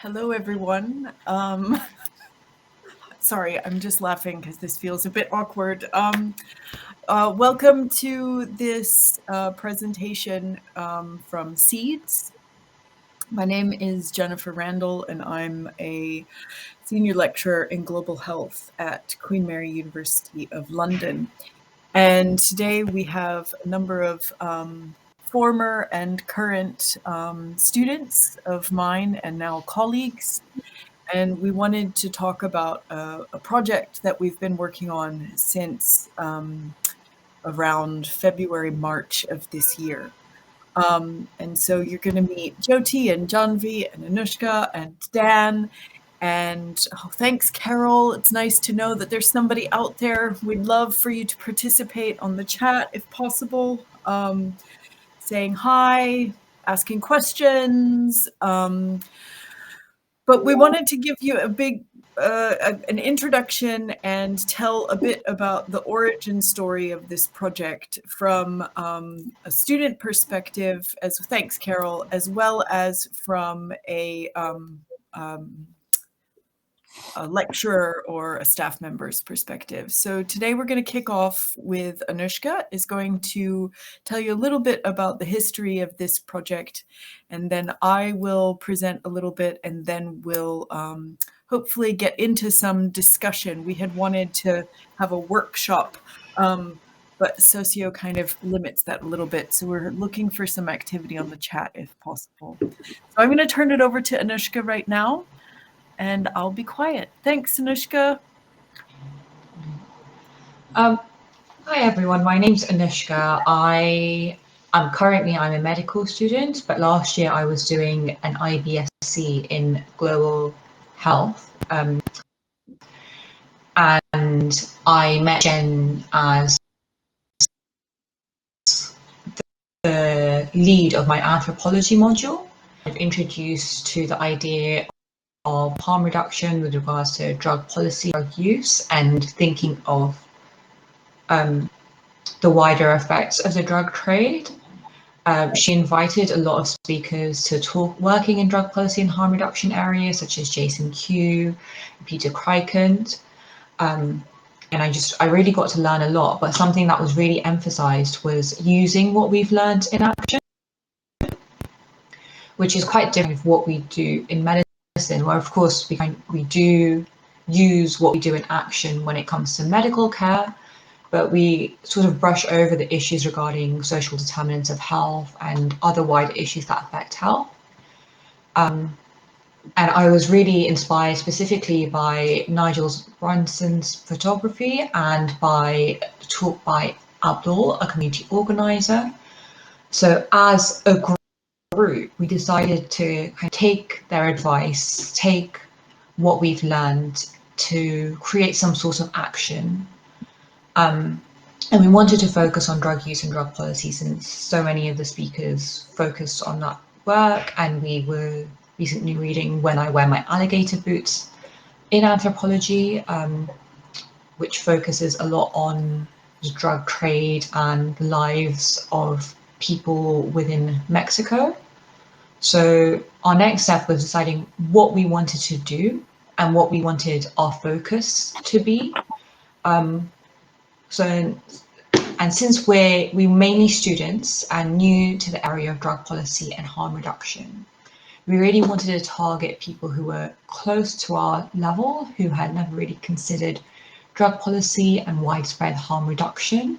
Hello, everyone. Sorry, I'm just laughing because this feels a bit awkward. Welcome to this presentation from Seeds. My name is Jennifer Randall, and I'm a senior lecturer in global health at Queen Mary University of London. And today we have a number of former and current students of mine and now colleagues. And we wanted to talk about a project that we've been working on since around February, March of this year. And so you're going to meet Jyoti and Janvi and Anushka and Dan. And thanks, Carol. It's nice to know that there's somebody out there. We'd love for you to participate on the chat if possible, saying hi, asking questions. But we wanted to give you a big an introduction and tell a bit about the origin story of this project from a student perspective, as thanks, Carol, as well as from a lecturer or a staff member's perspective. So today we're going to kick off with Anushka is going to tell you a little bit about the history of this project, and then I will present a little bit, and then we'll hopefully get into some discussion. We had wanted to have a workshop, but Socio kind of limits that a little bit. So we're looking for some activity on the chat if possible. So I'm going to turn it over to Anushka right now, and I'll be quiet. Thanks, Anushka. Hi everyone, my name's Anushka. I'm a medical student, but last year I was doing an IBSc in global health. And I met Jen as the lead of my anthropology module. I've introduced to the idea of harm reduction with regards to drug policy, drug use, and thinking of the wider effects of the drug trade. She invited a lot of speakers to talk working in drug policy and harm reduction areas, such as Jason Q, Peter Krykant. And I really got to learn a lot, but something that was really emphasized was using what we've learned in action, which is quite different from what we do in medicine, where of course we do use what we do in action when it comes to medical care, but we sort of brush over the issues regarding social determinants of health and other wider issues that affect health. And I was really inspired specifically by Nigel Brunson's photography and by a talk by Abdul, a community organizer. So as a group, we decided to kind of take their advice, take what we've learned to create some sort of action. And we wanted to focus on drug use and drug policy since so many of the speakers focused on that work, and we were recently reading When I Wear My Alligator Boots in Anthropology, which focuses a lot on the drug trade and the lives of people within Mexico. So our next step was deciding what we wanted to do and what we wanted our focus to be. And since we mainly students and new to the area of drug policy and harm reduction, we really wanted to target people who were close to our level, who had never really considered drug policy and widespread harm reduction.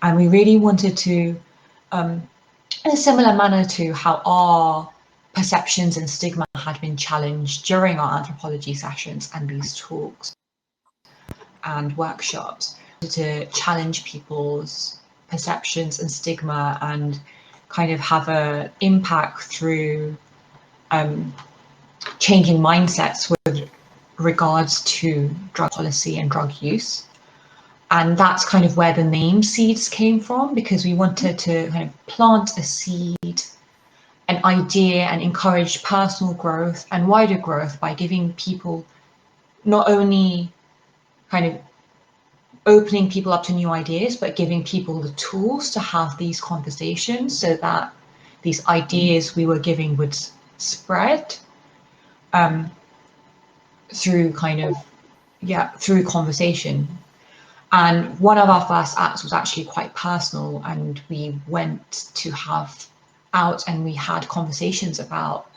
And we really wanted to, in a similar manner to how our perceptions and stigma had been challenged during our anthropology sessions and these talks and workshops, to challenge people's perceptions and stigma and kind of have an impact through changing mindsets with regards to drug policy and drug use. And that's kind of where the name Seeds came from, because we wanted to kind of plant a seed, an idea, and encourage personal growth and wider growth by giving people not only kind of opening people up to new ideas, but giving people the tools to have these conversations so that these ideas we were giving would spread. through through conversation. And one of our first acts was actually quite personal, and we went to have out and we had conversations about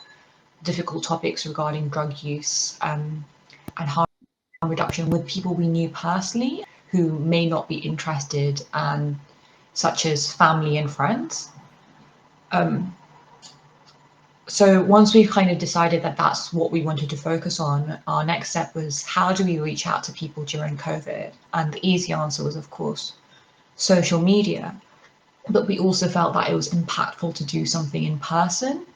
difficult topics regarding drug use and harm reduction with people we knew personally who may not be interested, such as family and friends. So once we've kind of decided that that's what we wanted to focus on, our next step was, how do we reach out to people during COVID? And the easy answer was, of course, social media. But we also felt that it was impactful to do something in person.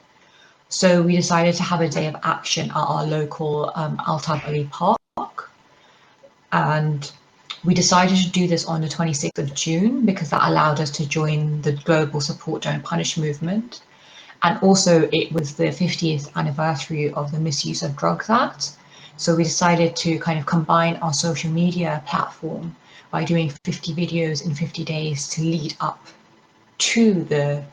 So we decided to have a day of action at our local Altabali Park. And we decided to do this on the 26th of June because that allowed us to join the global Support Don't Punish movement. And also it was the 50th anniversary of the Misuse of Drugs Act. So we decided to kind of combine our social media platform by doing 50 videos in 50 days to lead up to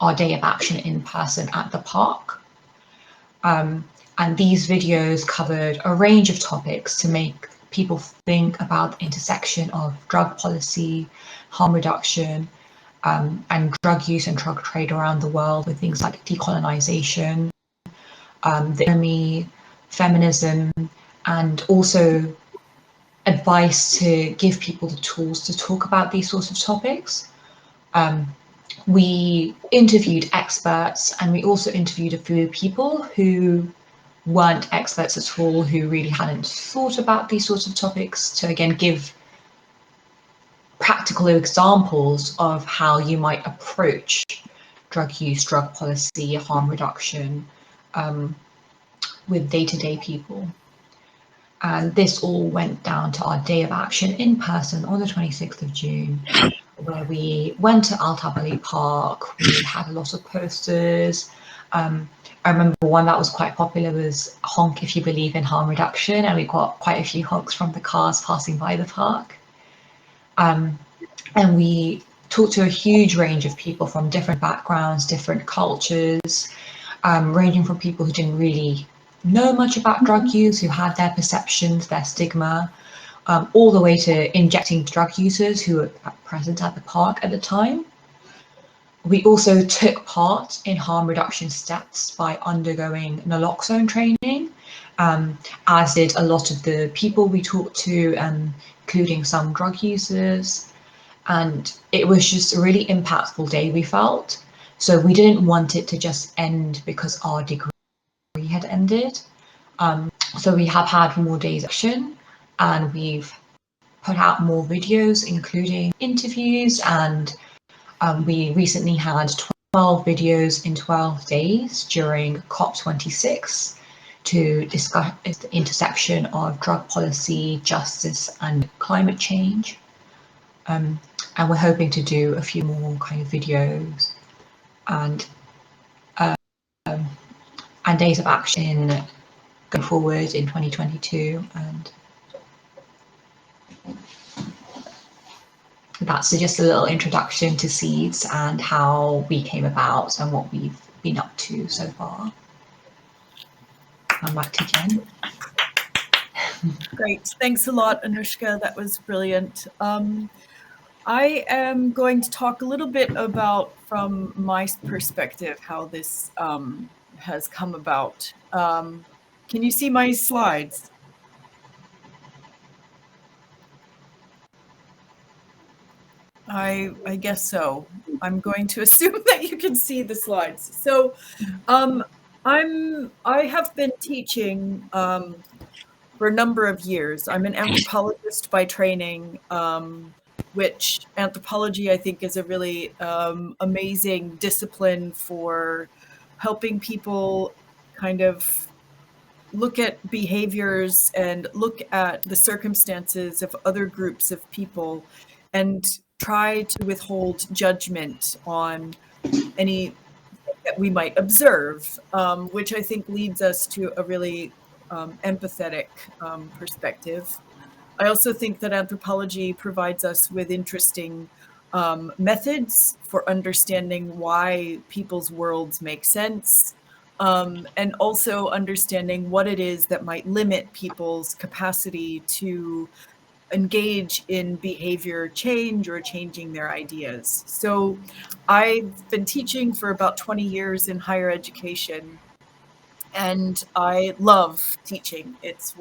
our day of action in person at the park. And these videos covered a range of topics to make people think about the intersection of drug policy, harm reduction, and drug use and drug trade around the world, with things like decolonization, the economy, feminism, and also advice to give people the tools to talk about these sorts of topics. We interviewed experts, and we also interviewed a few people who weren't experts at all, who really hadn't thought about these sorts of topics, to again give practical examples of how you might approach drug use, drug policy, harm reduction with day-to-day people. And this all went down to our day of action in person on the 26th of June, where we went to Altabali Park. We had a lot of posters. I remember one that was quite popular was "Honk if you believe in harm reduction," and we got quite a few honks from the cars passing by the park. And we talked to a huge range of people from different backgrounds, different cultures, ranging from people who didn't really know much about drug use, who had their perceptions, their stigma, all the way to injecting drug users who were present at the park at the time. We also took part in harm reduction steps by undergoing naloxone training, as did a lot of the people we talked to, including some drug users. And it was just a really impactful day, we felt. So we didn't want it to just end because our degree had ended. So we have had more days of action, and we've put out more videos, including interviews, and we recently had 12 videos in 12 days during COP26 to discuss the intersection of drug policy, justice, and climate change. And we're hoping to do a few more kind of videos and days of action going forward in 2022. And that's just a little introduction to Seeds and how we came about and what we've been up to so far. I'm back to Jen. Great. Thanks a lot, Anushka. That was brilliant. I am going to talk a little bit about, from my perspective, how this has come about. Can you see my slides? I guess so. I'm going to assume that you can see the slides. So I have been teaching for a number of years. I'm an anthropologist by training, which anthropology, I think, is a really amazing discipline for helping people kind of look at behaviors and look at the circumstances of other groups of people and try to withhold judgment on any that we might observe, which I think leads us to a really empathetic perspective. I also think that anthropology provides us with interesting methods for understanding why people's worlds make sense, and also understanding what it is that might limit people's capacity to engage in behavior change or changing their ideas. So I've been teaching for about 20 years in higher education, and I love teaching. It's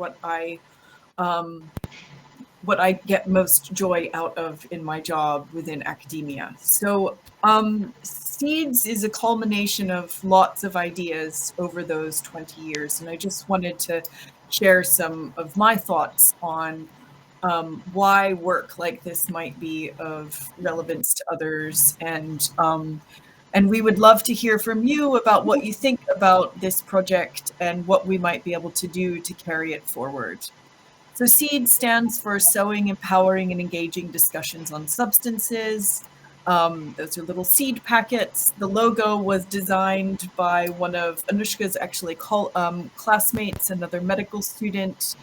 um, what I get most joy out of in my job within academia. So, Seeds is a culmination of lots of ideas over those 20 years. And I just wanted to share some of my thoughts on why work like this might be of relevance to others. And we would love to hear from you about what you think about this project and what we might be able to do to carry it forward. So SEED stands for Sowing, Empowering, and Engaging Discussions on Substances. Those are little seed packets. The logo was designed by one of Anushka's classmates, another medical student.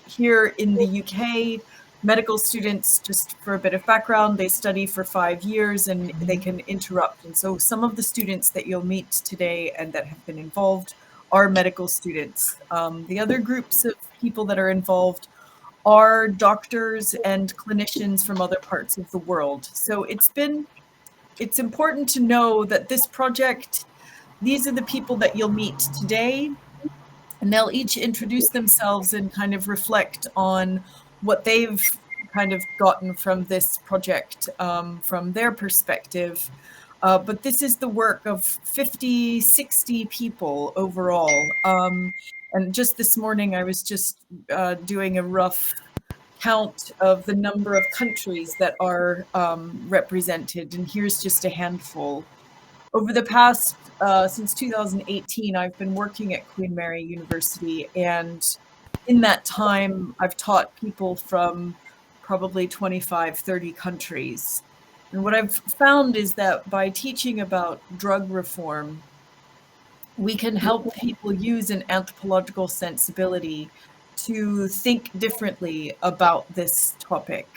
Here in the UK, medical students, just for a bit of background, they study for 5 years and they can interrupt. And so some of the students that you'll meet today and that have been involved are medical students. The other groups of people that are involved are doctors and clinicians from other parts of the world. So it's important to know that this project, these are the people that you'll meet today, and they'll each introduce themselves and kind of reflect on what they've kind of gotten from this project from their perspective. But this is the work of 50, 60 people overall. And just this morning, I was just doing a rough count of the number of countries that are represented. And here's just a handful. Over the past, since 2018, I've been working at Queen Mary University, and in that time, I've taught people from probably 25, 30 countries. And what I've found is that by teaching about drug reform, we can help people use an anthropological sensibility to think differently about this topic.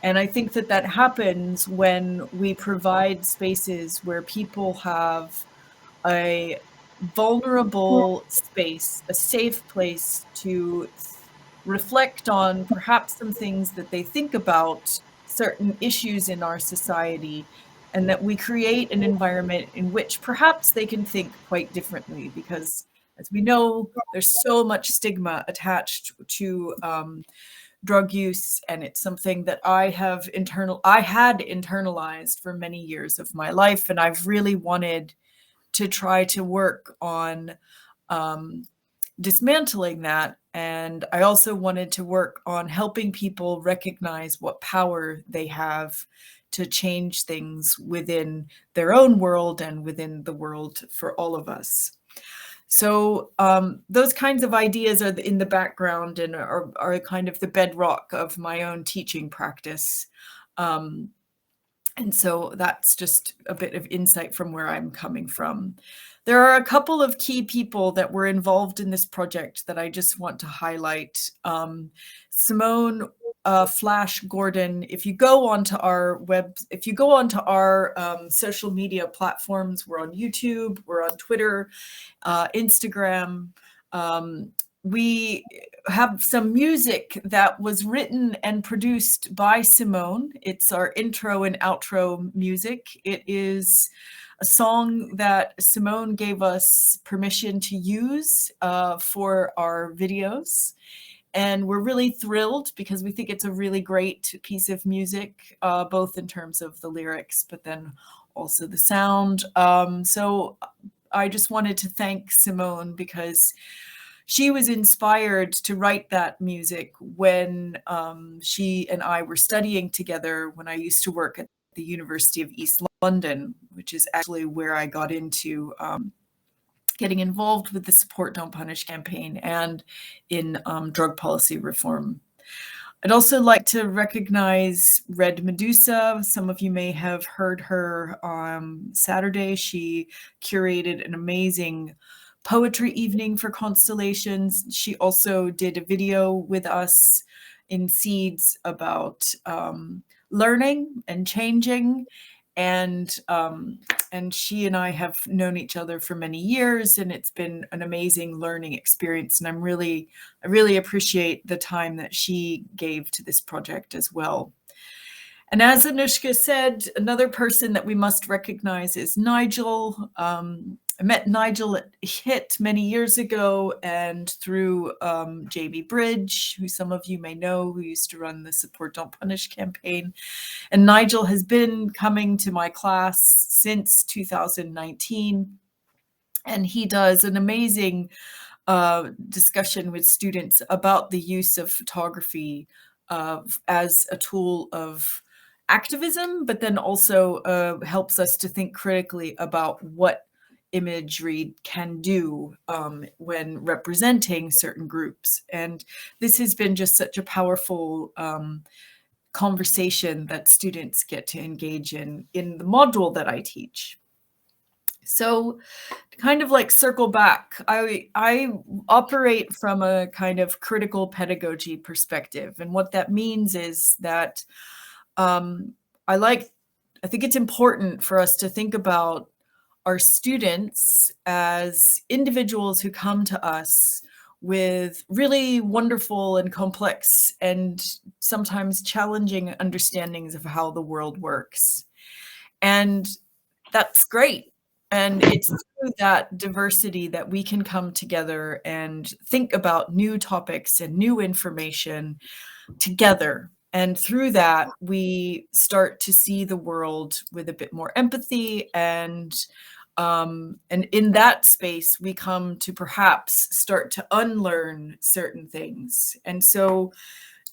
And I think that that happens when we provide spaces where people have a vulnerable space, a safe place to reflect on perhaps some things that they think about certain issues in our society, and that we create an environment in which perhaps they can think quite differently, because as we know, there's so much stigma attached to drug use, and it's something that I had internalized for many years of my life, and I've really wanted to try to work on um, dismantling that. And I also wanted to work on helping people recognize what power they have to change things within their own world and within the world for all of us. So those kinds of ideas are in the background and are kind of the bedrock of my own teaching practice. Um, and so that's just a bit of insight from where I'm coming from. There are a couple of key people that were involved in this project that I just want to highlight. Simone Flash Gordon, if you go onto our social media platforms, we're on YouTube, we're on Twitter, Instagram. We have some music that was written and produced by Simone. It's our intro and outro music. It is a song that Simone gave us permission to use for our videos. And we're really thrilled because we think it's a really great piece of music, both in terms of the lyrics, but then also the sound. So I just wanted to thank Simone because she was inspired to write that music when she and I were studying together when I used to work at the University of East London, which is actually where I got into getting involved with the Support Don't Punish campaign and in drug policy reform. I'd also like to recognize Red Medusa. Some of you may have heard her on Saturday. She curated an amazing poetry evening for Constellations. She also did a video with us in Seeds about learning and changing. and she and I have known each other for many years, and it's been an amazing learning experience. And I really appreciate the time that she gave to this project as well. And as Anushka said, another person that we must recognize is Nigel. I met Nigel at HIT many years ago, and through Jamie Bridge, who some of you may know, who used to run the Support Don't Punish campaign. And Nigel has been coming to my class since 2019, and he does an amazing discussion with students about the use of photography as a tool of activism, but then also helps us to think critically about what imagery can do when representing certain groups. And this has been just such a powerful conversation that students get to engage in the module that I teach. So to kind of like circle back, I operate from a kind of critical pedagogy perspective. And what that means is that I think it's important for us to think about our students as individuals who come to us with really wonderful and complex and sometimes challenging understandings of how the world works. And that's great. And it's through that diversity that we can come together and think about new topics and new information together. And through that, we start to see the world with a bit more empathy, and in that space, we come to perhaps start to unlearn certain things. And so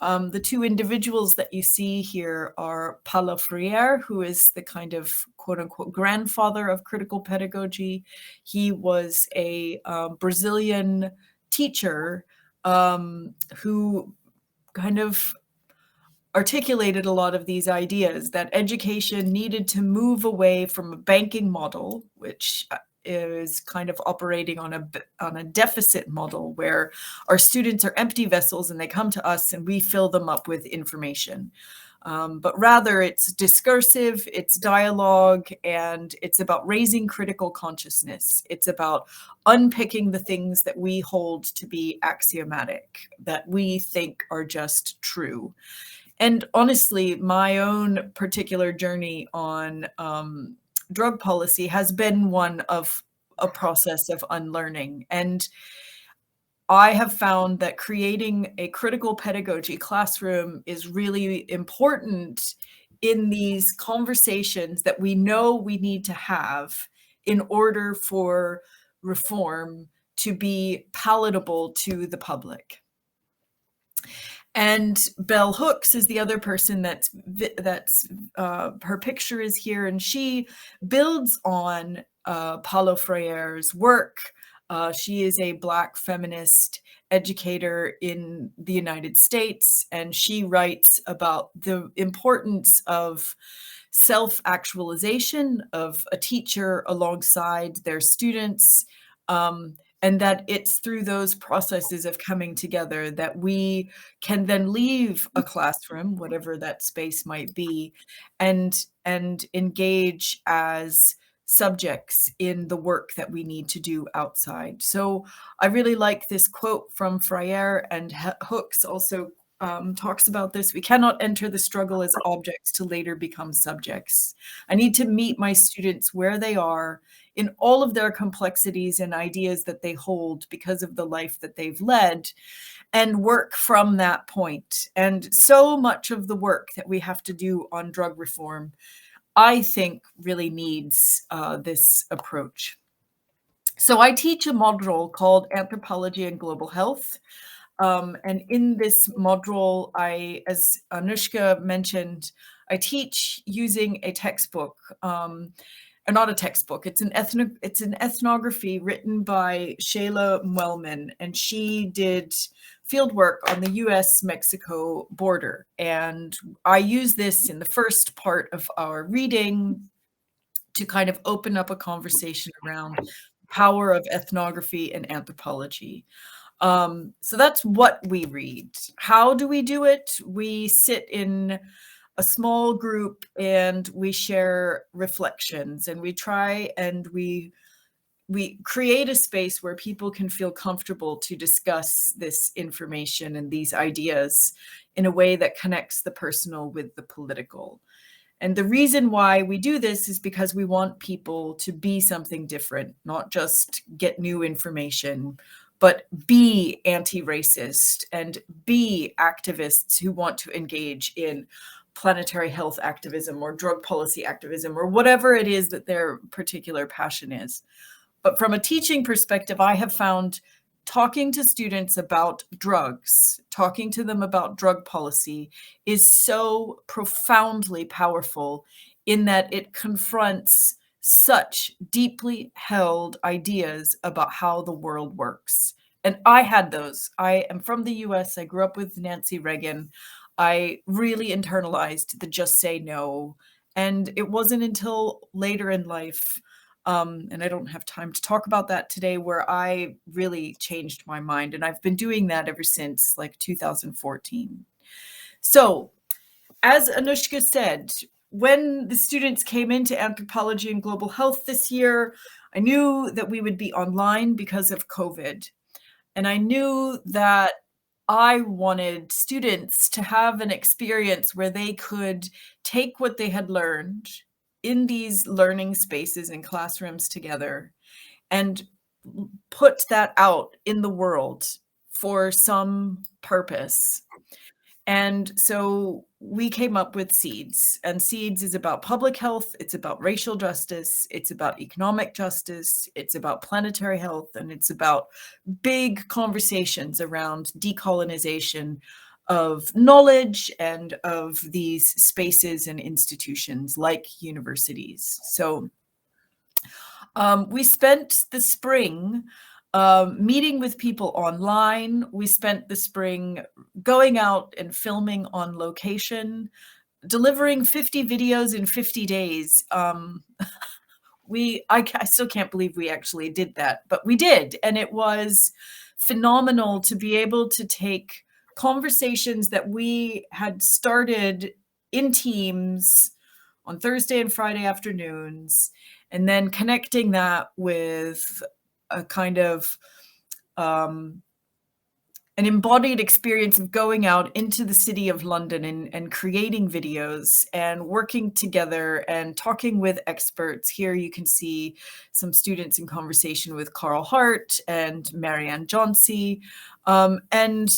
the two individuals that you see here are Paulo Freire, who is the kind of quote unquote grandfather of critical pedagogy. He was a Brazilian teacher who kind of articulated a lot of these ideas that education needed to move away from a banking model, which is kind of operating on a deficit model where our students are empty vessels and they come to us and we fill them up with information. But rather it's discursive, it's dialogue, and it's about raising critical consciousness. It's about unpicking the things that we hold to be axiomatic, that we think are just true. And honestly, my own particular journey on drug policy has been one of a process of unlearning. And I have found that creating a critical pedagogy classroom is really important in these conversations that we know we need to have in order for reform to be palatable to the public. And Bell Hooks is the other person that's her picture is here, and she builds on Paulo Freire's work. She is a Black feminist educator in the United States, and she writes about the importance of self-actualization of a teacher alongside their students, and that it's through those processes of coming together that we can then leave a classroom, whatever that space might be, and engage as subjects in the work that we need to do outside. So I really like this quote from Freire, and Hooks also talks about this. We cannot enter the struggle as objects to later become subjects. I need to meet my students where they are in all of their complexities and ideas that they hold because of the life that they've led, and work from that point. And so much of the work that we have to do on drug reform, I think, really needs this approach. So I teach a module called Anthropology and Global Health. And in this module, as Anushka mentioned, I teach using a textbook, or not a textbook. It's an ethnography written by Shayla Mwellman, and she did field work on the US-Mexico border. And I use this in the first part of our reading to kind of open up a conversation around the power of ethnography and anthropology. So that's what we read. How do we do it? We sit in a small group and we share reflections, and we try and we create a space where people can feel comfortable to discuss this information and these ideas in a way that connects the personal with the political. And the reason why we do this is because we want people to be something different, not just get new information, but be anti-racist and be activists who want to engage in planetary health activism or drug policy activism or whatever it is that their particular passion is. But from a teaching perspective, I have found talking to students about drugs, talking to them about drug policy is so profoundly powerful in that it confronts such deeply held ideas about how the world works. And I had those. I am from the US. I grew up with Nancy Reagan. I really internalized the just say no. And it wasn't until later in life, and I don't have time to talk about that today, where I really changed my mind. And I've been doing that ever since like 2014. So, as Anushka said, when the students came into anthropology and global health this year, I knew that we would be online because of COVID. And I knew that I wanted students to have an experience where they could take what they had learned in these learning spaces and classrooms together and put that out in the world for some purpose. And so we came up with SEEDS, and SEEDS is about public health, it's about racial justice, it's about economic justice, it's about planetary health, and it's about big conversations around decolonization of knowledge and of these spaces and institutions like universities. So we spent the spring meeting with people online. We spent the spring going out and filming on location, delivering 50 videos in 50 days. I still can't believe we actually did that, but we did. And it was phenomenal to be able to take conversations that we had started in teams on Thursday and Friday afternoons, and then connecting that with a kind of an embodied experience of going out into the city of London and creating videos and working together and talking with experts. Here you can see some students in conversation with Carl Hart and Marianne Johnsey. And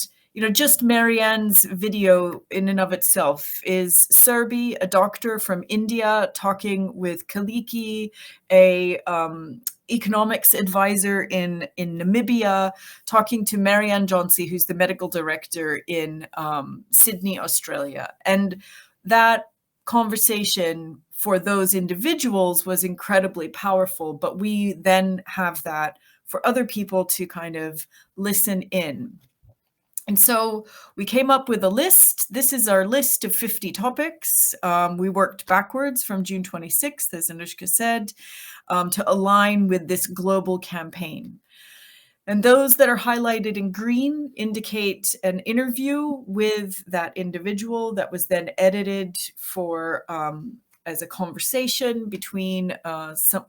just Marianne's video in and of itself is Serbi, a doctor from India, talking with Kaliki, a economics advisor in Namibia, talking to Marianne Johnsey, who's the medical director in Sydney, Australia. And that conversation for those individuals was incredibly powerful, but we then have that for other people to kind of listen in. And so we came up with a list. This is our list of 50 topics. We worked backwards from June 26th, as Anushka said, to align with this global campaign. And those that are highlighted in green indicate an interview with that individual that was then edited for as a conversation between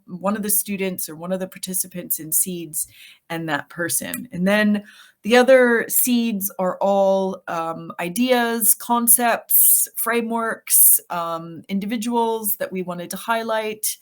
one of the students or one of the participants in SEEDS and that person. And then the other SEEDS are all ideas, concepts, frameworks, individuals that we wanted to highlight.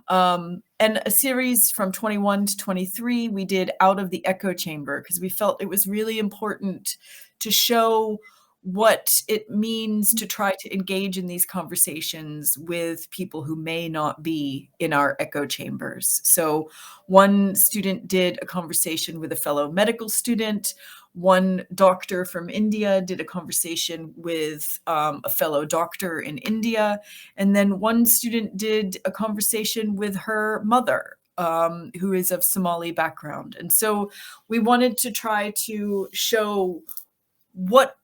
And a series from 21 to 23, we did Out of the Echo Chamber, because we felt it was really important to show what it means to try to engage in these conversations with people who may not be in our echo chambers. So one student did a conversation with a fellow medical student. One doctor from India did a conversation with a fellow doctor in India. And then one student did a conversation with her mother, who is of Somali background. And so we wanted to try to show what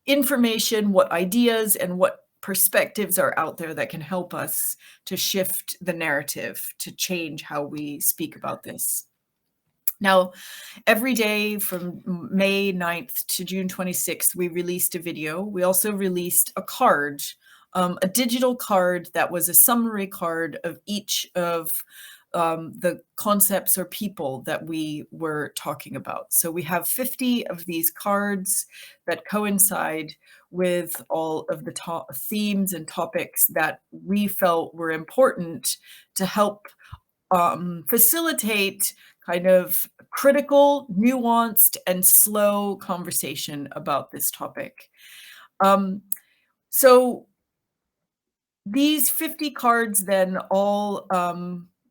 information, what ideas, and what perspectives are out there that can help us to shift the narrative, to change how we speak about this. Now, every day from May 9th to June 26th, we released a video. We also released a card a digital card that was a summary card of each of the concepts or people that we were talking about. So we have 50 of these cards that coincide with all of the themes and topics that we felt were important to help facilitate kind of critical, nuanced, and slow conversation about this topic. Um, so these 50 cards then all,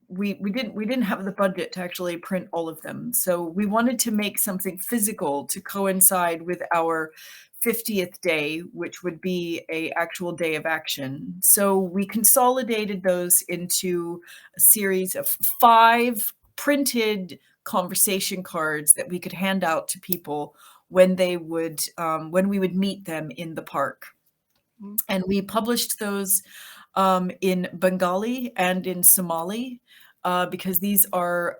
we didn't have the budget to actually print all of them, so we wanted to make something physical to coincide with our 50th day, which would be a actual day of action. So we consolidated those into a series of 5 printed conversation cards that we could hand out to people when we would meet them in the park. And we published those in Bengali and in Somali because these are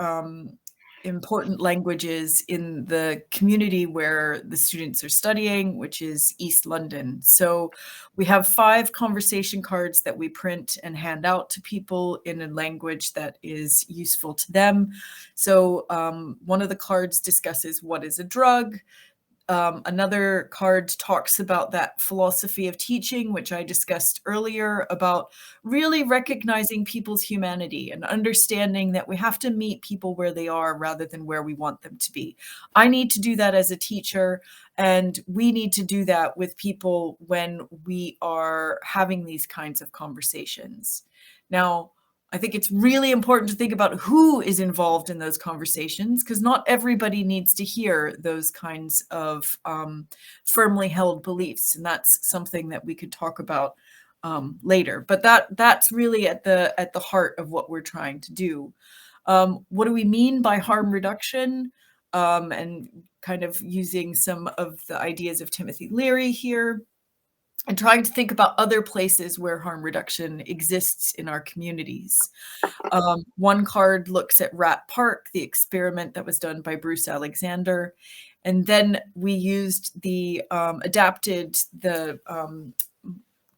important languages in the community where the students are studying, which is East London. So we have 5 conversation cards that we print and hand out to people in a language that is useful to them. So one of the cards discusses what is a drug. Another card talks about that philosophy of teaching, which I discussed earlier, about really recognizing people's humanity and understanding that we have to meet people where they are rather than where we want them to be. I need to do that as a teacher, and we need to do that with people when we are having these kinds of conversations. Now, I think it's really important to think about who is involved in those conversations, because not everybody needs to hear those kinds of firmly held beliefs, and that's something that we could talk about later. But that's really at the heart of what we're trying to do. What do we mean by harm reduction? And kind of using some of the ideas of Timothy Leary here, and trying to think about other places where harm reduction exists in our communities. One card looks at Rat Park, the experiment that was done by Bruce Alexander. And then we used adapted the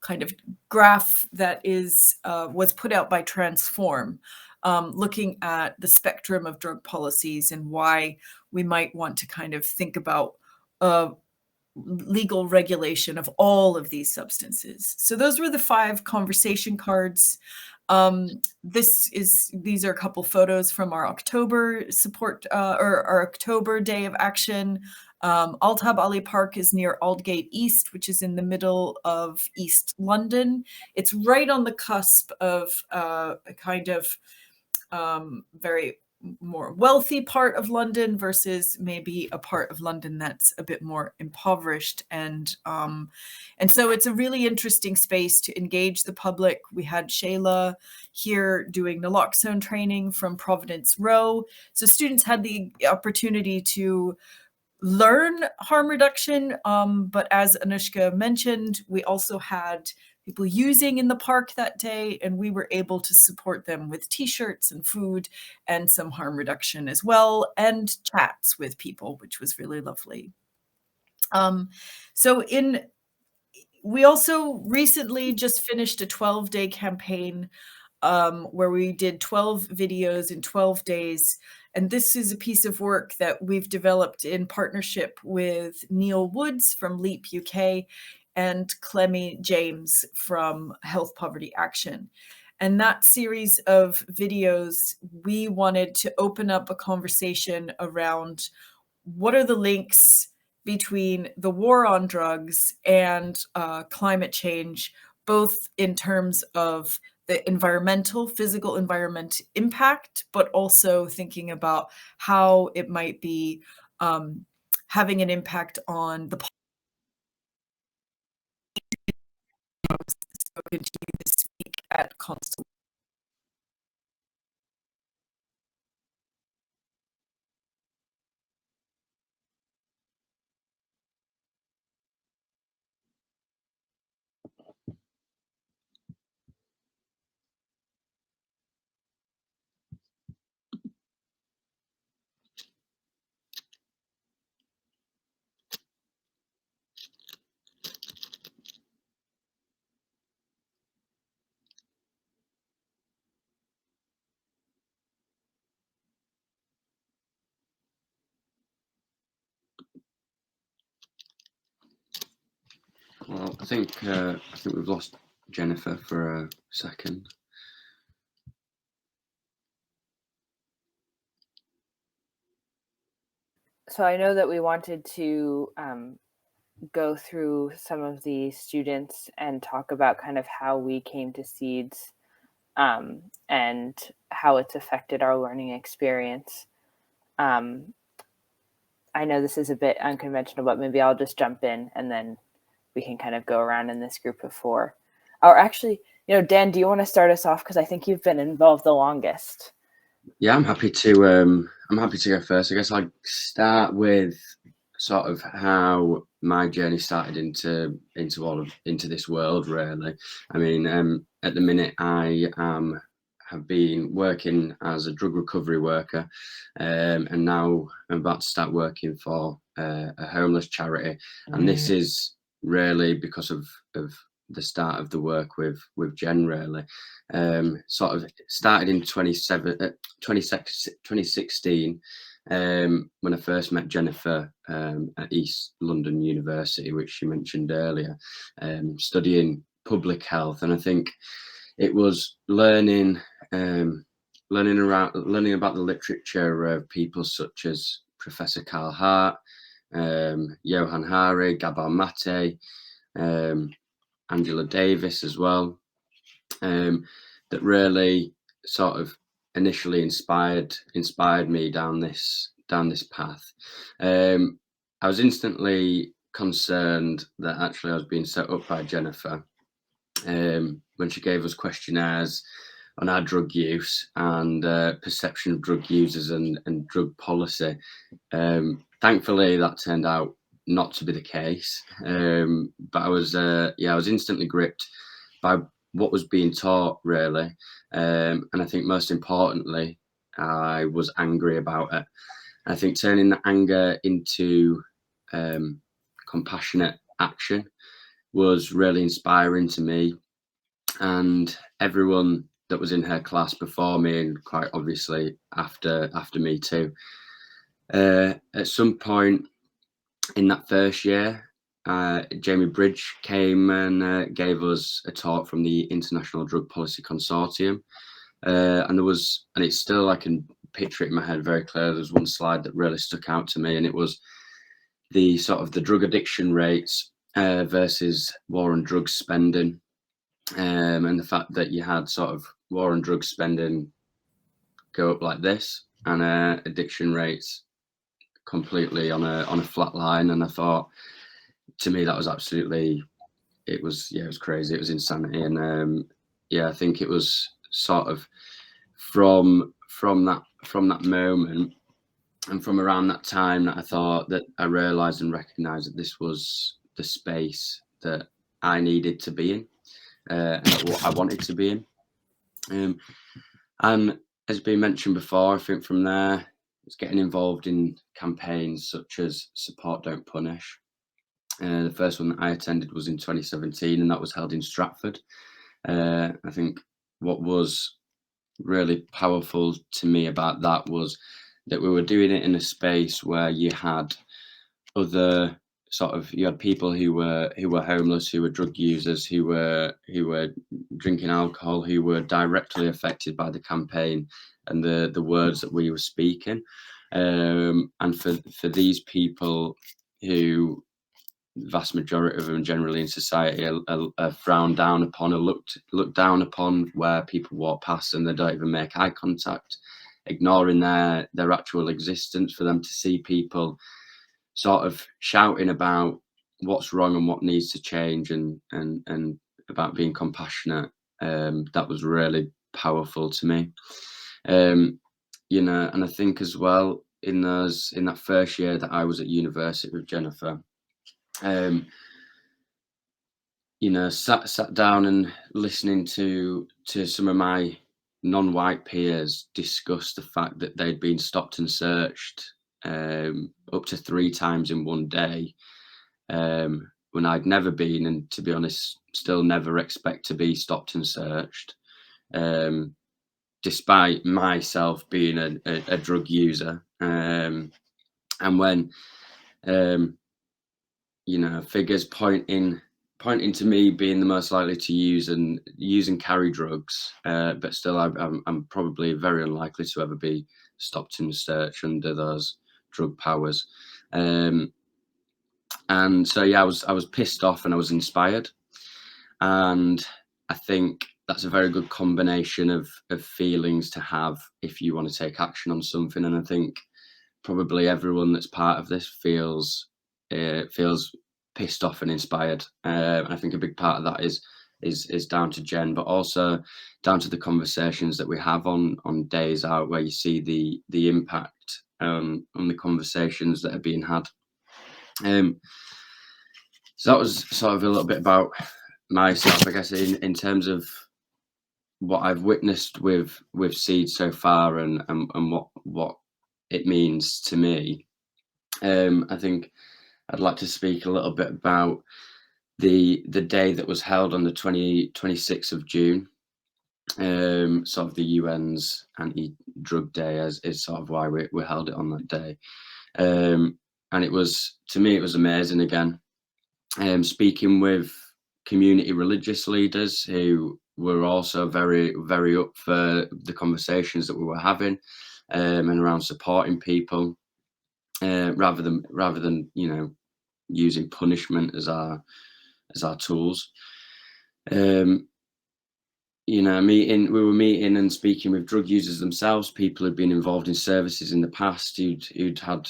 kind of graph that was put out by Transform, looking at the spectrum of drug policies and why we might want to kind of think about legal regulation of all of these substances. So those were the 5 conversation cards. These are a couple photos from our October support or our October Day of Action. Altab Ali Park is near Aldgate East, which is in the middle of East London. It's right on the cusp of a kind of very more wealthy part of London versus maybe a part of London that's a bit more impoverished, and so it's a really interesting space to engage the public. We had Shayla here doing naloxone training from Providence Row, so students had the opportunity to learn harm reduction, but as Anushka mentioned, we also had people using in the park that day, and we were able to support them with t-shirts and food and some harm reduction as well, and chats with people, which was really lovely. So we also recently just finished a 12-day campaign where we did 12 videos in 12 days. And this is a piece of work that we've developed in partnership with Neil Woods from LEAP UK and Clemmy James from Health Poverty Action. And that series of videos, we wanted to open up a conversation around what are the links between the war on drugs and climate change, both in terms of the environmental, physical environment impact, but also thinking about how it might be having an impact on the spoken to this week at Constellation. I think we've lost Jennifer for a second. So I know that we wanted to go through some of the students and talk about kind of how we came to Seeds and how it's affected our learning experience. I know this is a bit unconventional, but maybe I'll just jump in and then we can kind of go around in this group of four. Or actually, Dan, do you want to start us off? Because I think you've been involved the longest. Yeah, I'm happy to go first. I guess I'll start with sort of how my journey started into this world, really. I mean, at the minute I have been working as a drug recovery worker, and now I'm about to start working for a homeless charity, and this is really because of the start of the work with Jen, really. Sort of started in 2016 when I first met Jennifer at East London University, which she mentioned earlier, studying public health. And I think it was learning about the literature of people such as Professor Carl Hart, Johan Hari, Gabor Mate, Angela Davis as well, that really sort of initially inspired me down this path. I was instantly concerned that actually I was being set up by Jennifer when she gave us questionnaires on our drug use and perception of drug users and drug policy. Thankfully, that turned out not to be the case. But I was instantly gripped by what was being taught, really. And I think most importantly, I was angry about it. I think turning that anger into compassionate action was really inspiring to me and everyone that was in her class before me, and quite obviously after me too. At some point in that first year, Jamie Bridge came and gave us a talk from the International Drug Policy Consortium, and it's still, I can picture it in my head very clearly. There's one slide that really stuck out to me, and it was the sort of the drug addiction rates versus war on drug spending, and the fact that you had sort of war on drug spending go up like this, and addiction rates completely on a flat line. And I thought, to me, that was absolutely, it was crazy. It was insanity. And I think it was sort of from that moment and from around that time that I thought, that I realized and recognized that this was the space that I needed to be in, and what I wanted to be in. And as been mentioned before, I think from there, it's getting involved in campaigns such as Support Don't Punish. The first one that I attended was in 2017, and that was held in Stratford. I think what was really powerful to me about that was that we were doing it in a space where you had people who were homeless, who were drug users, who were drinking alcohol, who were directly affected by the campaign and the words that we were speaking. And for these people, who the vast majority of them generally in society are frowned down upon, or looked down upon, where people walk past and they don't even make eye contact, ignoring their actual existence. For them to see people sort of shouting about what's wrong and what needs to change, and about being compassionate, that was really powerful to me. And I think as well, in that first year that I was at university with Jennifer, sat down and listening to some of my non-white peers discuss the fact that they'd been stopped and searched up to 3 times in one day, when I'd never been, and to be honest, still never expect to be stopped and searched, despite myself being a drug user. And when figures pointing pointing to me being the most likely to use and carry drugs, but still I'm probably very unlikely to ever be stopped in search under those drug powers. And so yeah, I was pissed off and I was inspired, and I think that's a very good combination of feelings to have if you want to take action on something. And I think probably everyone that's part of this feels pissed off and inspired. And I think a big part of that is down to Jen, but also down to the conversations that we have on days out, where you see the impact on the conversations that are being had. So that was sort of a little bit about myself, I guess, in terms of what I've witnessed with Seed so far, and what it means to me. I think I'd like to speak a little bit about the day that was held on the 26th of June, sort of the UN's anti-drug day, as is sort of why we held it on that day. And it was, to me, it was amazing again. Speaking with community religious leaders who were also very, very up for the conversations that we were having, and around supporting people, rather than using punishment as our tools. We were meeting and speaking with drug users themselves, people who'd been involved in services in the past, who'd had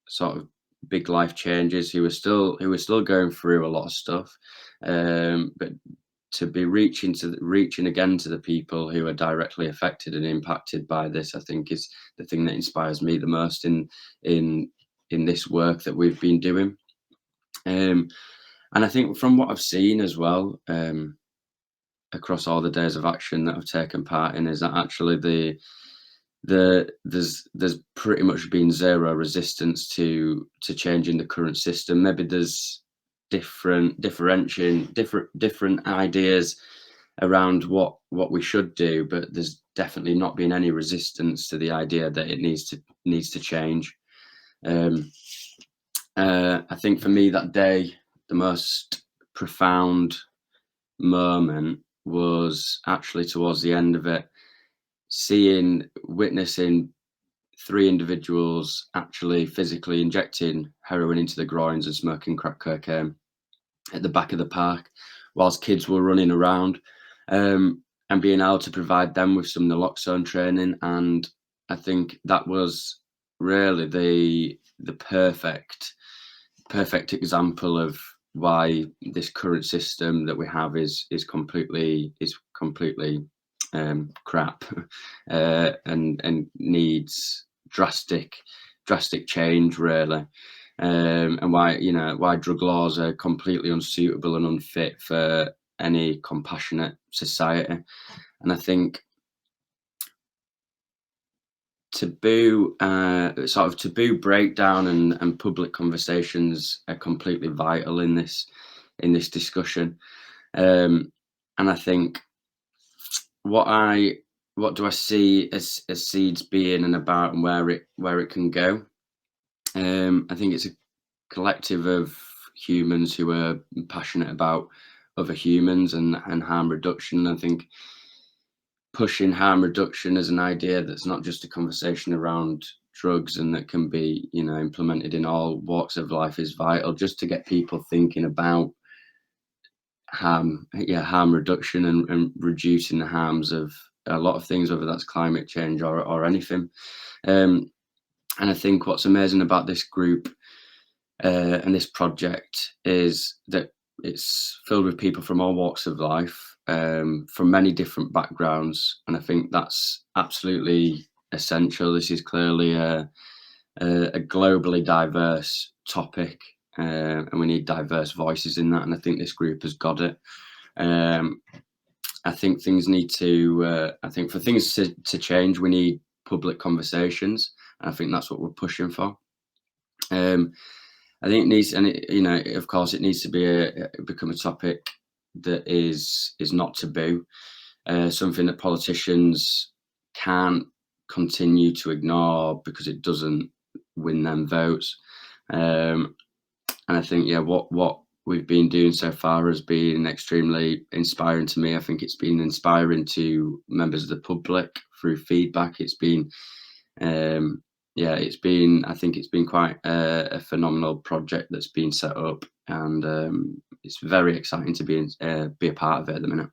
sort of big life changes, who were still going through a lot of stuff, but to be reaching again to the people who are directly affected and impacted by this, I think, is the thing that inspires me the most in this work that we've been doing. And I think from what I've seen as well, across all the days of action that I've taken part in, is that actually there's pretty much been zero resistance to changing the current system. Maybe there's different ideas around what we should do, but there's definitely not been any resistance to the idea that it needs to change. I think for me that day, the most profound moment was actually towards the end of it, witnessing 3 individuals actually physically injecting heroin into the groins and smoking crack cocaine at the back of the park, whilst kids were running around, and being able to provide them with some naloxone training. And I think that was really the perfect example of why this current system that we have is completely crap, and needs drastic change, really. And why drug laws are completely unsuitable and unfit for any compassionate society. And I think taboo breakdown and public conversations are completely vital in this discussion. And I think what do I see as Seeds being and about, and where it can go? I think it's a collective of humans who are passionate about other humans and harm reduction. I think pushing harm reduction as an idea that's not just a conversation around drugs and that can be implemented in all walks of life is vital, just to get people thinking about harm reduction and reducing the harms of a lot of things, whether that's climate change or anything. And I think what's amazing about this group and this project is that it's filled with people from all walks of life, from many different backgrounds, and I think that's absolutely essential. This is clearly a globally diverse topic, and we need diverse voices in that, and I think this group has got it. I think things need to I think for things to change, we need public conversations, and I think that's what we're pushing for. I think it needs, and of course, it needs to become a topic that is not taboo, something that politicians can't continue to ignore because it doesn't win them votes. And I think, what we've been doing so far has been extremely inspiring to me. I think it's been inspiring to members of the public through feedback. It's been, I think it's been quite a phenomenal project that's been set up, and it's very exciting to be a part of it at the minute.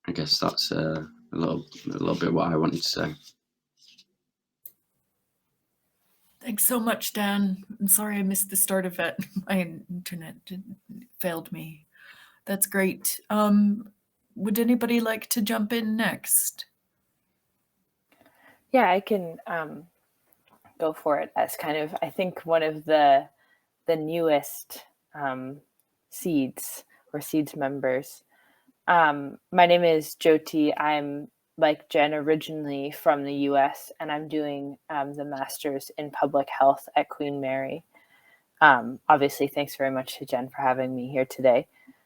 I guess that's a little bit what I wanted to say. Thanks so much, Dan. I'm sorry I missed the start of it. My internet failed me. That's great. Would anybody like to jump in next? Yeah, I can go for it as kind of, I think, one of the newest seeds or seeds members. My name is Jyoti. I'm, like Jen, originally from the US, and I'm doing the master's in public health at Queen Mary. Obviously, thanks very much to Jen for having me here today.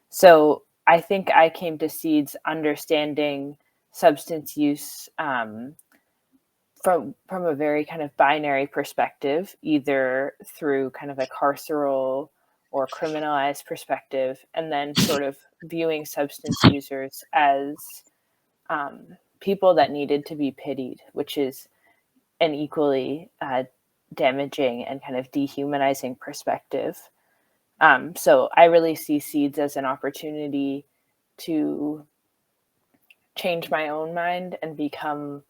So I think I came to seeds understanding substance use from a very kind of binary perspective, either through kind of a carceral or criminalized perspective, and then sort of viewing substance users as people that needed to be pitied, which is an equally damaging and kind of dehumanizing perspective. So I really see seeds as an opportunity to change my own mind and become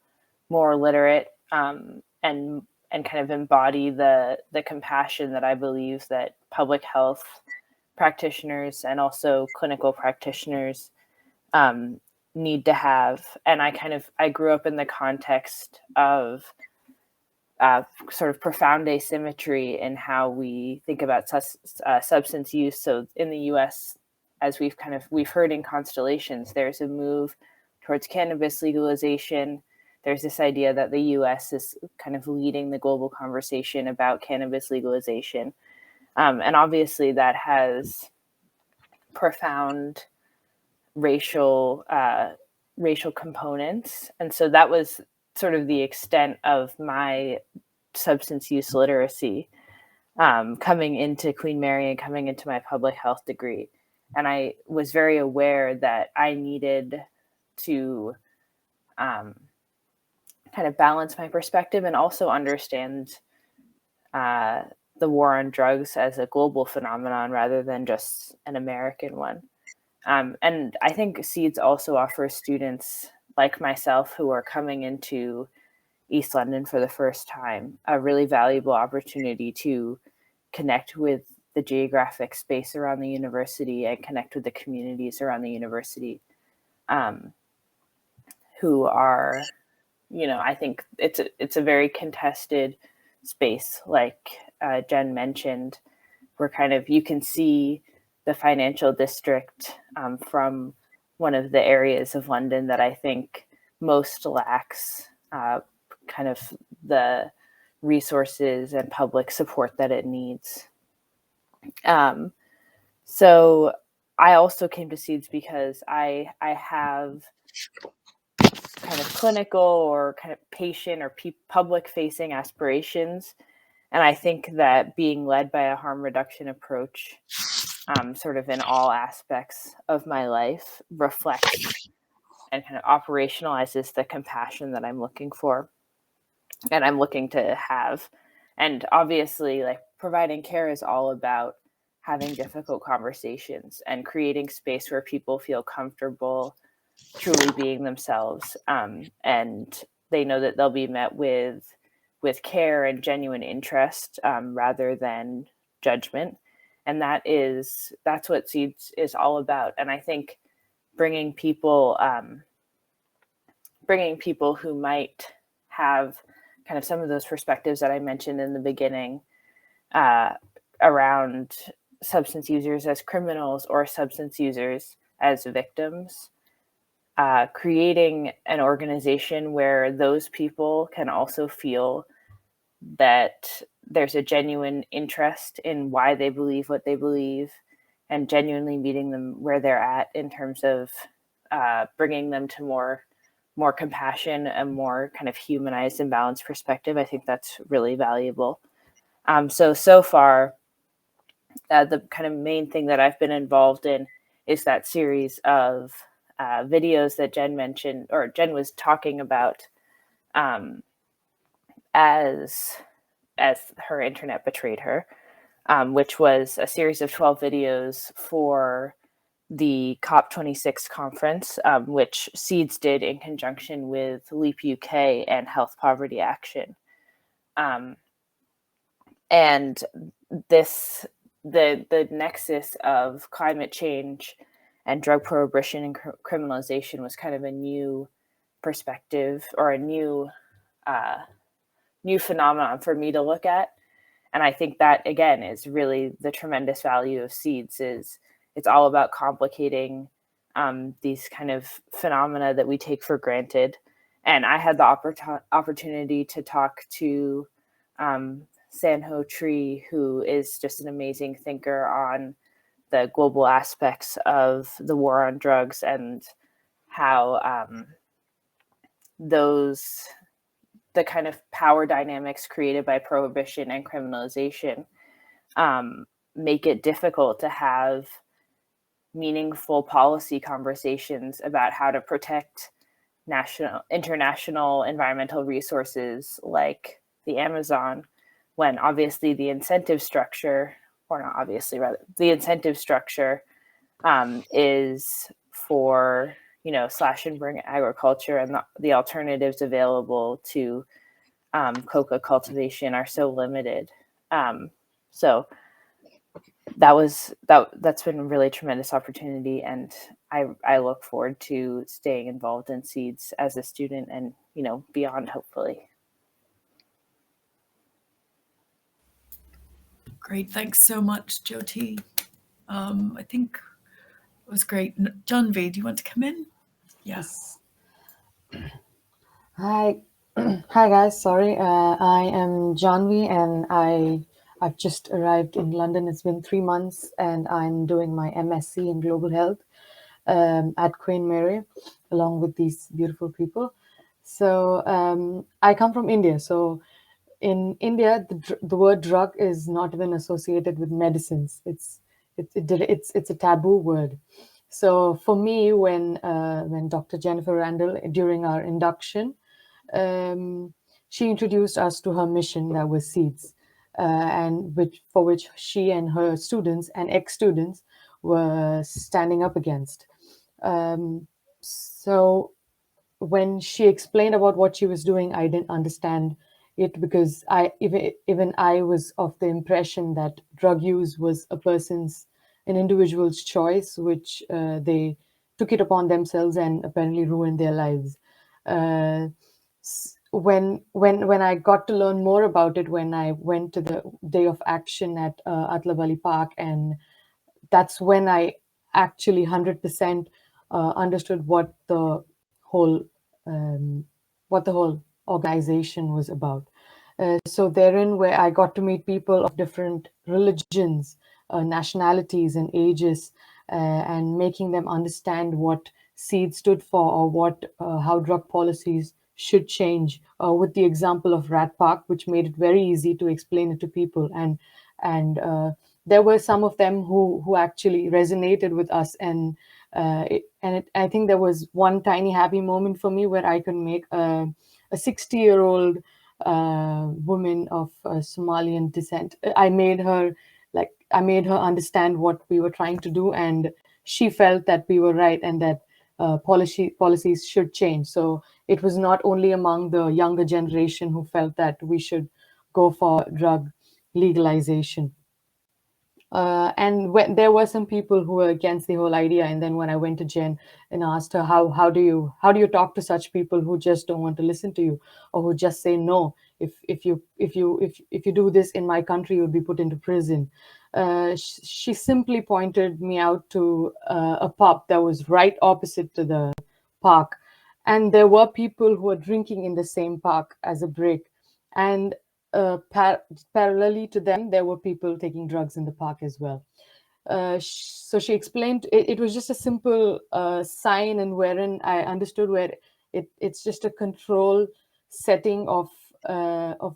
more literate, and kind of embody the compassion that I believe that public health practitioners and also clinical practitioners need to have. And I grew up in the context of sort of profound asymmetry in how we think about substance use. So in the US, as we've heard in constellations, there's a move towards cannabis legalization. There's this idea that the US is kind of leading the global conversation about cannabis legalization. And obviously that has profound racial components. And so that was sort of the extent of my substance use literacy coming into Queen Mary and coming into my public health degree. And I was very aware that I needed to kind of balance my perspective and also understand the war on drugs as a global phenomenon rather than just an American one. And I think Seeds also offers students like myself who are coming into East London for the first time a really valuable opportunity to connect with the geographic space around the university and connect with the communities around the university, who are, I think it's a very contested space. Like Jen mentioned, you can see the financial district from one of the areas of London that I think most lacks kind of the resources and public support that it needs. So I also came to Seeds because I have kind of clinical or kind of patient or public facing aspirations. And I think that being led by a harm reduction approach sort of in all aspects of my life reflects and kind of operationalizes the compassion that I'm looking for and I'm looking to have. And obviously, like, providing care is all about having difficult conversations and creating space where people feel comfortable truly being themselves, and they know that they'll be met with care and genuine interest, rather than judgment. And that's what Seeds is all about. And I think bringing people who might have kind of some of those perspectives that I mentioned in the beginning, around substance users as criminals or substance users as victims, creating an organization where those people can also feel that there's a genuine interest in why they believe what they believe, and genuinely meeting them where they're at in terms of bringing them to more compassion and more kind of humanized and balanced perspective. I think that's really valuable. So far, the kind of main thing that I've been involved in is that series of videos that Jen mentioned, or Jen was talking about, as her internet betrayed her, which was a series of 12 videos for the COP26 conference, which Seeds did in conjunction with Leap UK and Health Poverty Action. And the nexus of climate change and drug prohibition and criminalization was kind of a new perspective, or a new phenomenon for me to look at. And I think that, again, is really the tremendous value of Seeds. Is it's all about complicating these kind of phenomena that we take for granted. And I had the opportunity to talk to Sanho Tree, who is just an amazing thinker on the global aspects of the war on drugs, and how the kind of power dynamics created by prohibition and criminalization make it difficult to have meaningful policy conversations about how to protect international environmental resources like the Amazon, when obviously the incentive structure, or not obviously, rather, the incentive structure is for, slash and burn agriculture, and the alternatives available to coca cultivation are so limited. So that's been a really tremendous opportunity, and I look forward to staying involved in Seeds as a student and, beyond, hopefully. Great. Thanks so much, Jyoti. I think it was great. John V, do you want to come in? Yes. Hi. Hi, guys. Sorry. I am Janvi, and I've just arrived in London. It's been 3 months, and I'm doing my MSc in global health at Queen Mary, along with these beautiful people. So I come from India. So in India, the word drug is not even associated with medicines. It's a taboo word. So for me, when Dr. Jennifer Randall, during our induction, she introduced us to her mission, that was Seeds, and for which she and her students and ex-students were standing up against. So when she explained about what she was doing, I didn't understand it, because even I was of the impression that drug use was an individual's choice, which they took it upon themselves and apparently ruined their lives. When I got to learn more about it, when I went to the day of action at Atlavali Park, and that's when I actually 100% understood what the whole organization was about. So therein, where I got to meet people of different religions, nationalities, and ages, and making them understand what SEED stood for, or how drug policies should change, with the example of Rat Park, which made it very easy to explain it to people. And there were some of them who actually resonated with us, and I think there was one tiny happy moment for me where I could make a 60-year-old woman of Somalian descent. I made her understand what we were trying to do, and she felt that we were right, and that policies should change. So it was not only among the younger generation who felt that we should go for drug legalization. And there were some people who were against the whole idea. And then when I went to Jen and asked her, how do you talk to such people who just don't want to listen to you, or who just say no, if you do this in my country, you'll be put into prison. She simply pointed me out to a pub that was right opposite to the park, and there were people who were drinking in the same park as a break, and parallelly to them, there were people taking drugs in the park as well. So she explained it was just a simple sign, and wherein I understood where it's just a control setting of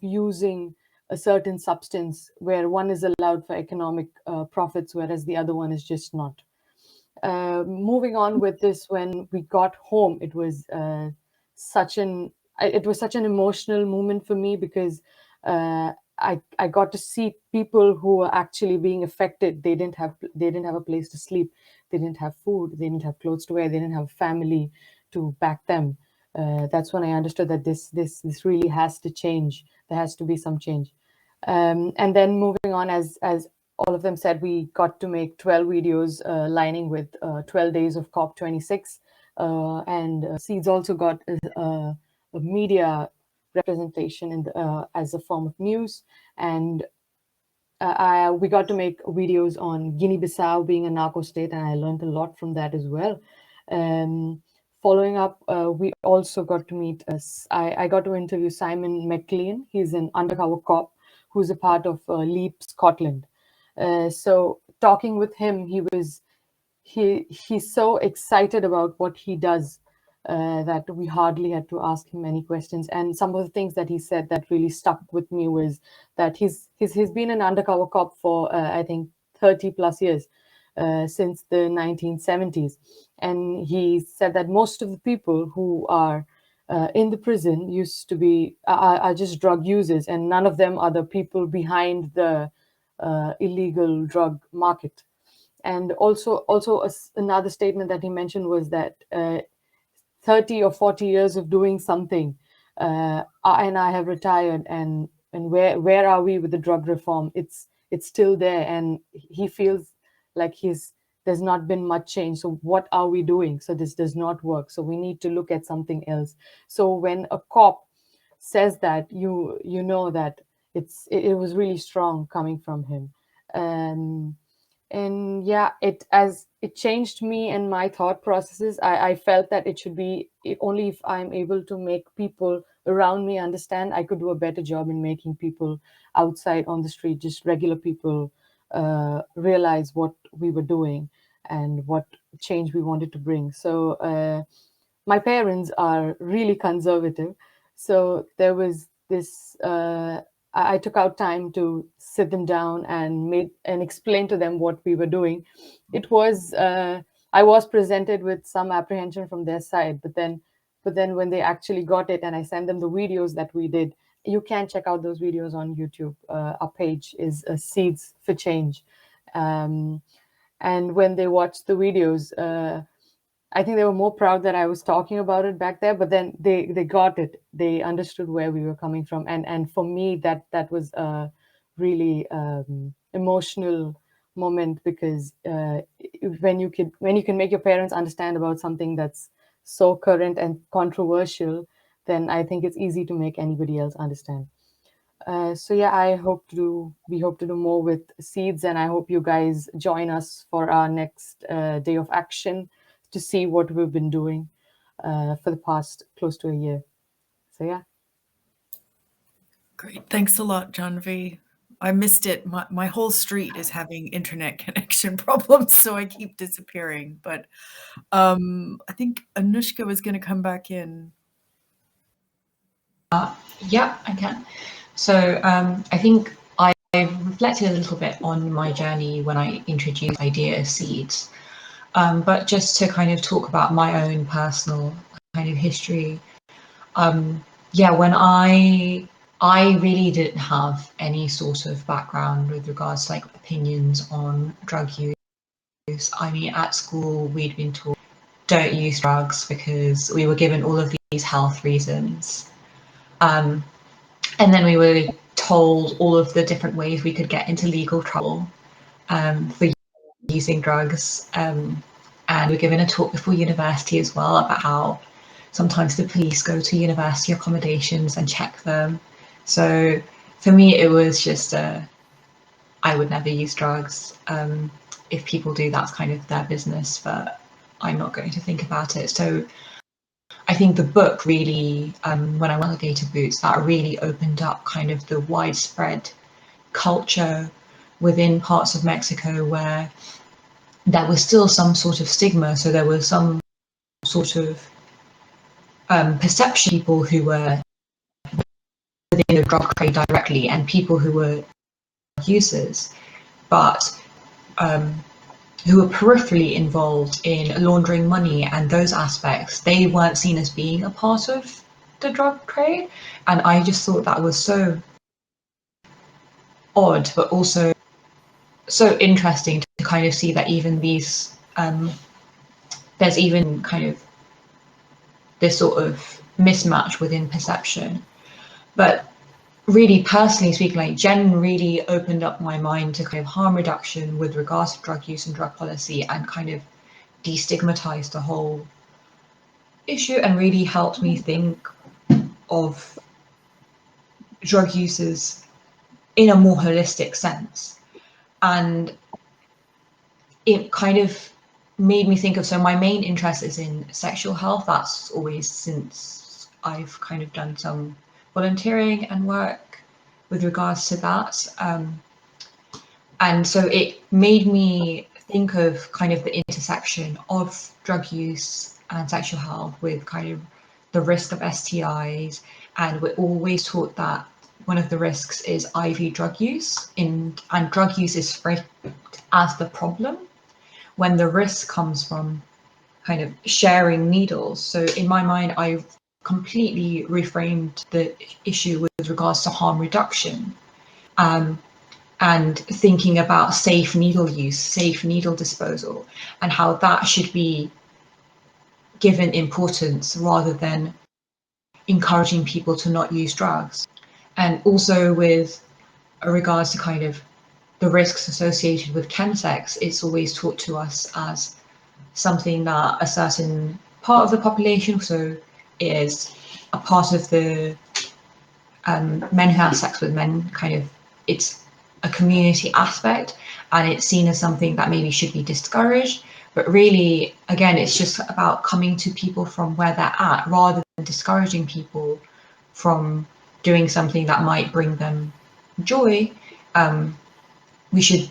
using a certain substance where one is allowed for economic profits, whereas the other one is just not. Moving on with this, when we got home, it was such an emotional moment for me, because I got to see people who were actually being affected. They didn't have a place to sleep, they didn't have food, they didn't have clothes to wear, they didn't have a family to back them. That's when I understood that this really has to change. There has to be some change. And then moving on, as all of them said, we got to make 12 videos lining with 12 days of COP26. And Seeds also got a media representation in as a form of news. And we got to make videos on Guinea-Bissau being a narco state, and I learned a lot from that as well. Following up, we also got to meet I got to interview Simon McLean. He's an undercover cop who's a part of Leap Scotland. So talking with him, he's so excited about what he does that we hardly had to ask him any questions. And some of the things that he said that really stuck with me was that he's been an undercover cop for I think 30 plus years, since the 1970s. And he said that most of the people who are in the prison used to be are just drug users, and none of them are the people behind the illegal drug market. And also another statement that he mentioned was that 30 or 40 years of doing something, and I have retired, and where are we with the drug reform? It's still there, and he feels like there's not been much change. So what are we doing? So this does not work. So we need to look at something else. So when a cop says that, you know that it was really strong coming from him. And yeah, it changed me and my thought processes. I felt that it should be only if I'm able to make people around me understand, I could do a better job in making people outside on the street, just regular people, realize what we were doing and what change we wanted to bring. So my parents are really conservative, so there was this I took out time to sit them down and explain to them what we were doing. It was I was presented with some apprehension from their side, but then when they actually got it and I sent them the videos that we did, you can check out those videos on YouTube. Our page is Seeds for Change. And when they watched the videos, I think they were more proud that I was talking about it back there, but then they got it. They understood where we were coming from. And for me, that was a really emotional moment, because when you can make your parents understand about something that's so current and controversial, then I think it's easy to make anybody else understand. So yeah, we hope to do more with Seeds, and I hope you guys join us for our next day of action to see what we've been doing for the past close to a year. So yeah. Great. Thanks a lot, Janvi. I missed it. My whole street is having internet connection problems, so I keep disappearing. But I think Anushka was going to come back in. Yeah, I can. So I think I reflected a little bit on my journey when I introduced the idea of Seeds. But just to kind of talk about my own personal kind of history. Yeah, when I really didn't have any sort of background with regards to like opinions on drug use. I mean, at school we'd been taught don't use drugs because we were given all of these health reasons. And then we were told all of the different ways we could get into legal trouble for using drugs. And we're given a talk before university as well about how sometimes the police go to university accommodations and check them. So for me, it was just I would never use drugs. If people do, that's kind of their business, but I'm not going to think about it. So I think the book really, when I went to Gator Boots, that really opened up kind of the widespread culture within parts of Mexico where there was still some sort of stigma. So there was some sort of perception of people who were within the drug trade directly and people who were users, but who were peripherally involved in laundering money and those aspects, they weren't seen as being a part of the drug trade. And I just thought that was so odd, but also so interesting to kind of see that even these, there's even kind of this sort of mismatch within perception. But really, personally speaking, like Jen really opened up my mind to kind of harm reduction with regards to drug use and drug policy, and kind of destigmatized the whole issue, and really helped me think of drug users in a more holistic sense. And it kind of made me think of, so my main interest is in sexual health. That's always since I've kind of done some volunteering and work with regards to that. And so it made me think of kind of the intersection of drug use and sexual health with kind of the risk of STIs. And we're always taught that one of the risks is IV drug use, and drug use is framed as the problem when the risk comes from kind of sharing needles. So in my mind, I've completely reframed the issue with regards to harm reduction. And thinking about safe needle use, safe needle disposal, and how that should be given importance rather than encouraging people to not use drugs. And also with regards to kind of the risks associated with chemsex, it's always taught to us as something that a certain part of the population, so is a part of the men who have sex with men, kind of, it's a community aspect, and it's seen as something that maybe should be discouraged. But really, again, it's just about coming to people from where they're at rather than discouraging people from doing something that might bring them joy. We should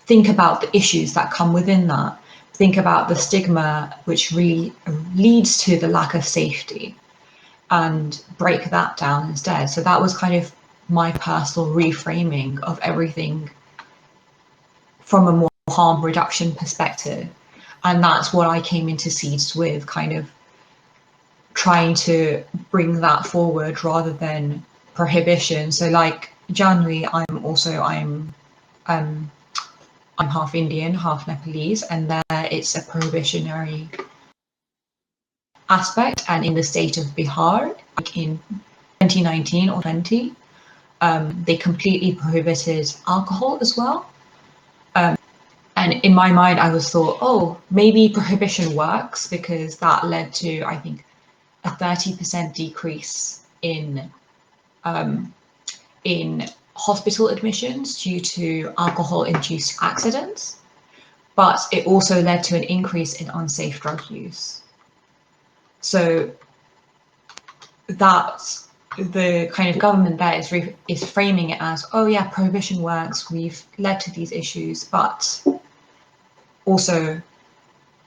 think about the issues that come within that, think about the stigma which really leads to the lack of safety, and break that down instead. So that was kind of my personal reframing of everything from a more harm reduction perspective. And that's what I came into Seeds with, kind of trying to bring that forward rather than prohibition. So like January, I'm half Indian, half Nepalese, and there it's a prohibitionary aspect. And in the state of Bihar, like in 2019 or 20, they completely prohibited alcohol as well. And in my mind, I was thought, oh, maybe prohibition works, because that led to, I think, a 30% decrease in hospital admissions due to alcohol-induced accidents. But it also led to an increase in unsafe drug use. So that's the kind of government there is framing it as, oh yeah, prohibition works, we've led to these issues, but also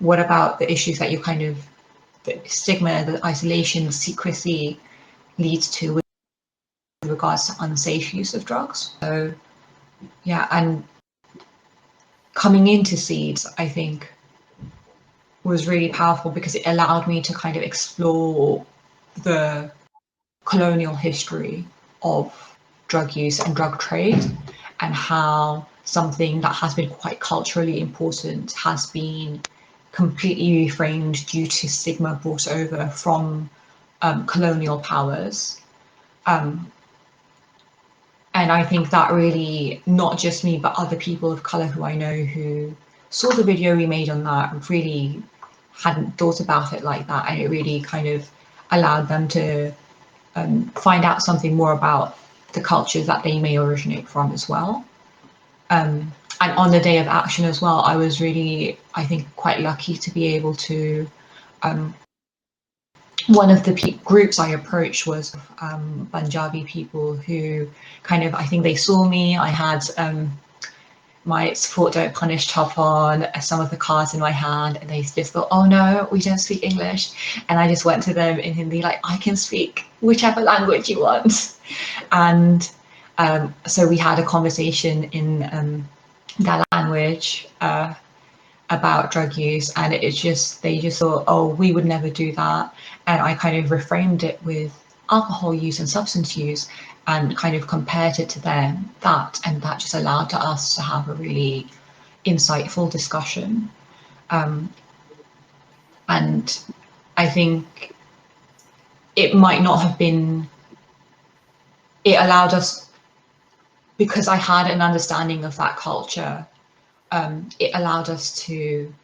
what about the issues that you kind of, the stigma, the isolation, the secrecy leads to with regards to unsafe use of drugs. So yeah, and coming into Seeds, I think, was really powerful because it allowed me to kind of explore the colonial history of drug use and drug trade, and how something that has been quite culturally important has been completely reframed due to stigma brought over from colonial powers. And I think that really, not just me, but other people of colour who I know who saw the video we made on that really hadn't thought about it like that. And it really kind of allowed them to find out something more about the cultures that they may originate from as well. And on the day of action as well, I was really, I think, quite lucky to be able to, one of the groups I approached was Punjabi people who kind of, I think they saw me, I had my support don't punish top on some of the cards in my hand, and they just thought, oh no, we don't speak English. And I just went to them in Hindi, like, I can speak whichever language you want. And so we had a conversation in that language about drug use, and they just thought, oh, we would never do that. And I kind of reframed it with alcohol use and substance use and kind of compared it to them, and that just allowed us to have a really insightful discussion. And I think it might not have been, it allowed us, because I had an understanding of that culture, it allowed us to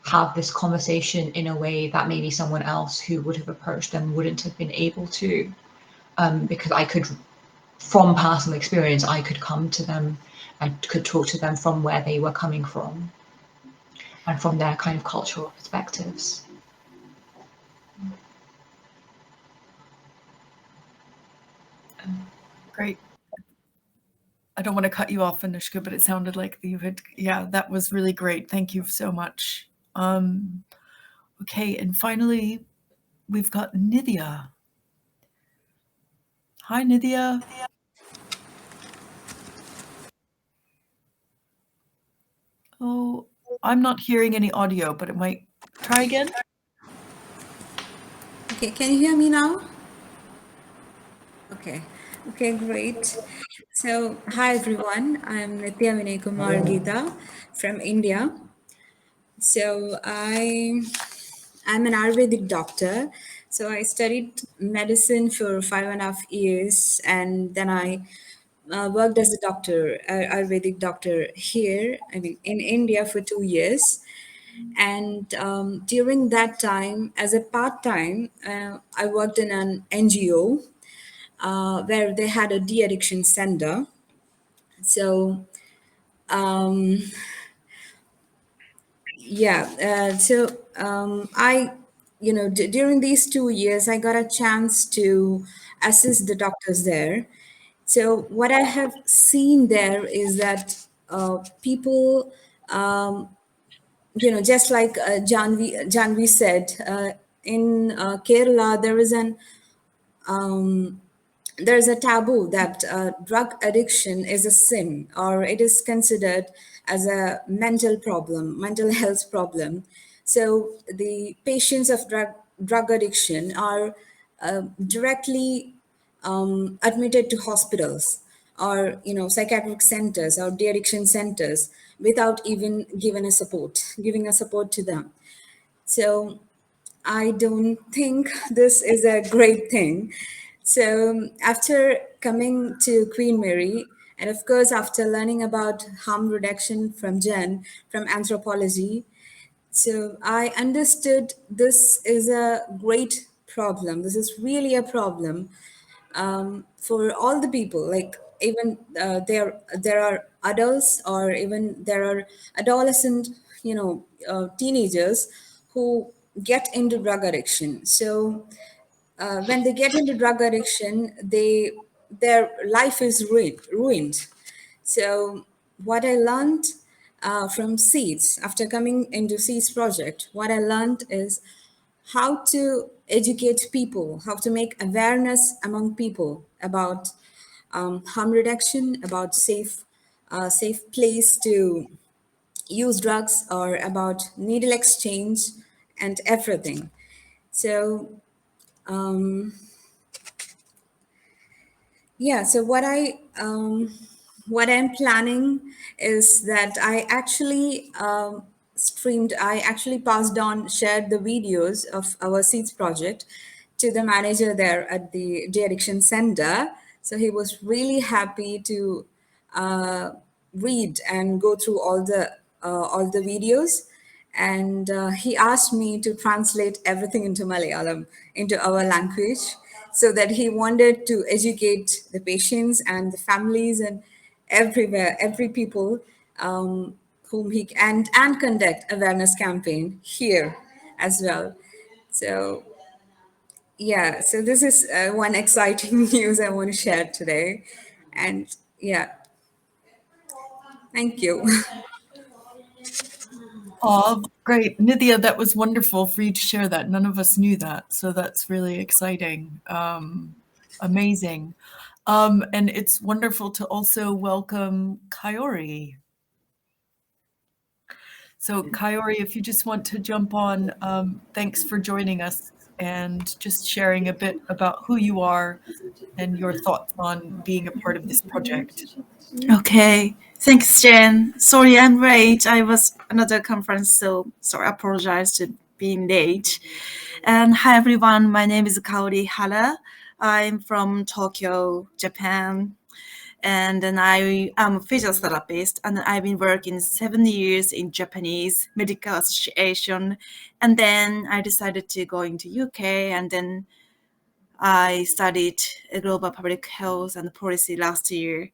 have this conversation in a way that maybe someone else who would have approached them wouldn't have been able to, because I could, from personal experience, I could come to them and could talk to them from where they were coming from and from their kind of cultural perspectives. Great. I don't want to cut you off, Anushka, but it sounded like you had, yeah, that was really great. Thank you so much. Okay, and finally, we've got Nidhya. Hi, Nidhya. Oh, I'm not hearing any audio, but it might, try again. Okay, can you hear me now? Okay, great. So, hi everyone, I'm Nitya Vinay Kumar Geeta from India. So, I'm an Ayurvedic doctor. So, I studied medicine for 5.5 years, and then I worked as a doctor, Ayurvedic doctor here, I mean, in India for 2 years. And during that time, as a part time, I worked in an NGO where they had a de-addiction center. So um, yeah, I, during these 2 years, I got a chance to assist the doctors there. So what I have seen there is that people, just like Janvi said, in Kerala, there's a taboo that drug addiction is a sin, or it is considered as a mental health problem. So the patients of drug addiction are directly admitted to hospitals, or psychiatric centers or de-addiction centers, without even giving a support to them. So I don't think this is a great thing. So after coming to Queen Mary, and of course after learning about harm reduction from from anthropology, so I understood this is a great problem. This is really a problem for all the people. Like, even there are adults, or even there are adolescent, teenagers who get into drug addiction. So when they get into drug addiction, their life is ruined. So what I learned from Seeds, after coming into Seeds project, what I learned is how to educate people, how to make awareness among people about harm reduction, about safe place to use drugs, or about needle exchange and everything. So yeah, so what I'm planning is that I actually shared the videos of our Seeds project to the manager there at the de-addiction center. So he was really happy to read and go through all the videos, and he asked me to translate everything into Malayalam, into our language, so that he wanted to educate the patients and the families and every people, whom he and conduct awareness campaign here as well. So yeah, so this is one exciting news I want to share today, and yeah, Thank you. Oh, great. Nithya, that was wonderful for you to share that. None of us knew that. So that's really exciting. Amazing. And it's wonderful to also welcome Kaori. So Kaori, if you just want to jump on, thanks for joining us and just sharing a bit about who you are and your thoughts on being a part of this project. Okay, thanks, Jen. Sorry, I'm late. I was another conference, so sorry. I apologize to being late. And hi, everyone. My name is Kaori Hara. I'm from Tokyo, Japan, and then I am a physiotherapist, and I've been working 7 years in Japanese Medical Association, and then I decided to go into UK, and then I studied global public health and policy last year.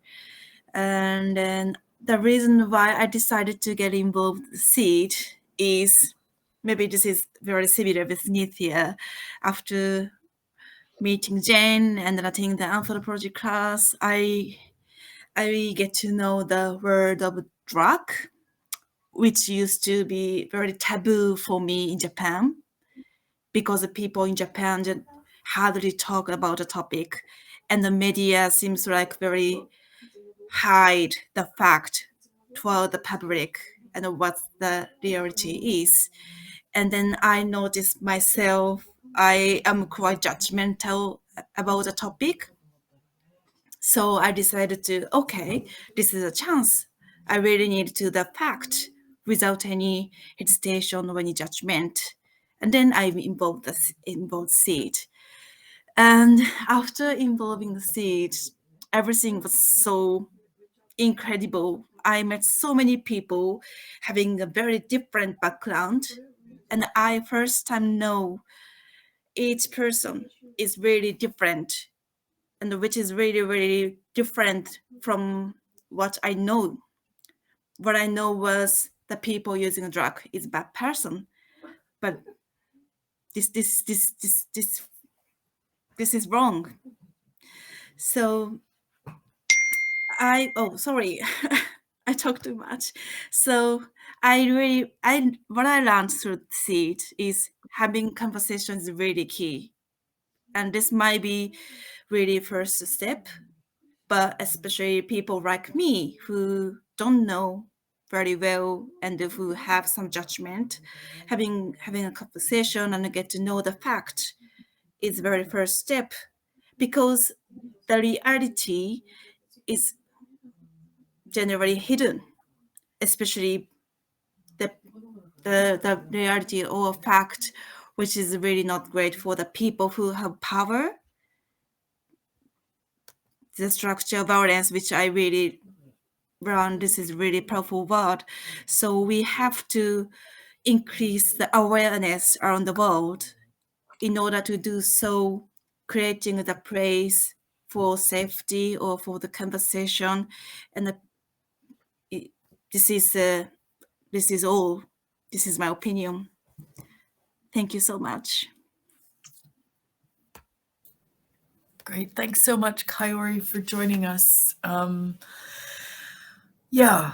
And then the reason why I decided to get involved with SEED is, maybe this is very similar with Nithya. After meeting Jane and then attending the anthropology class, I get to know the word of drug, which used to be very taboo for me in Japan, because the people in Japan just hardly talk about the topic, and the media seems like very hide the fact toward the public and what the reality is. And then I noticed myself, I am quite judgmental about the topic. So I decided to, okay, this is a chance. I really need to the fact without any hesitation or any judgment. And then I involved SEED. And after involving the SEED, everything was so incredible. I met so many people having a very different background, and I first time know each person is really different, and which is really, really different from what I know. What I know was the people using a drug is a bad person, but this is wrong. So sorry. I talk too much. So what I learned through SEED is having conversations is really key. And this might be really first step, but especially people like me who don't know very well and who have some judgment, having a conversation and get to know the fact is very first step, because the reality is generally hidden, especially the reality or fact, which is really not great for the people who have power. The structural violence, which I really learned, this is really powerful word. So we have to increase the awareness around the world. In order to do so, creating the place for safety or for the conversation, and this is all. This is my opinion. Thank you so much. Great. Thanks so much, Kaori, for joining us. Yeah.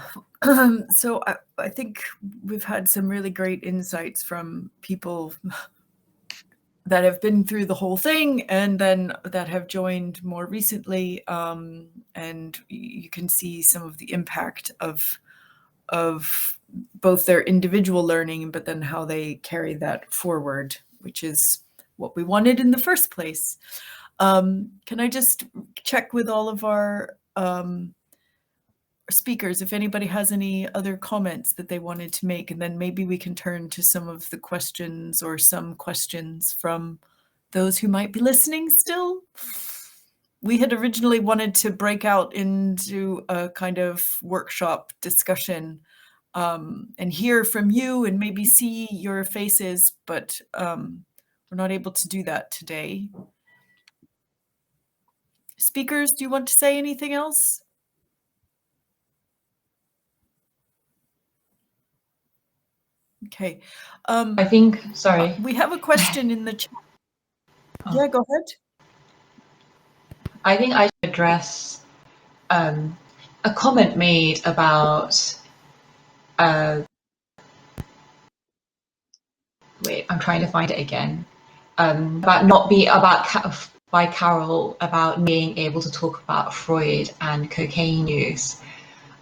So I think we've had some really great insights from people that have been through the whole thing and then that have joined more recently. And you can see some of the impact of both their individual learning, but then how they carry that forward, which is what we wanted in the first place. Can I just check with all of our speakers if anybody has any other comments that they wanted to make, and then maybe we can turn to some of the questions or some questions from those who might be listening still. We had originally wanted to break out into a kind of workshop discussion and hear from you and maybe see your faces, but we're not able to do that today. Speakers, do you want to say anything else? Okay. I think, sorry. We have a question in the chat. Yeah, go ahead. I think I should address a comment made about wait, I'm trying to find it again. About not be about by Carol about being able to talk about Freud and cocaine use.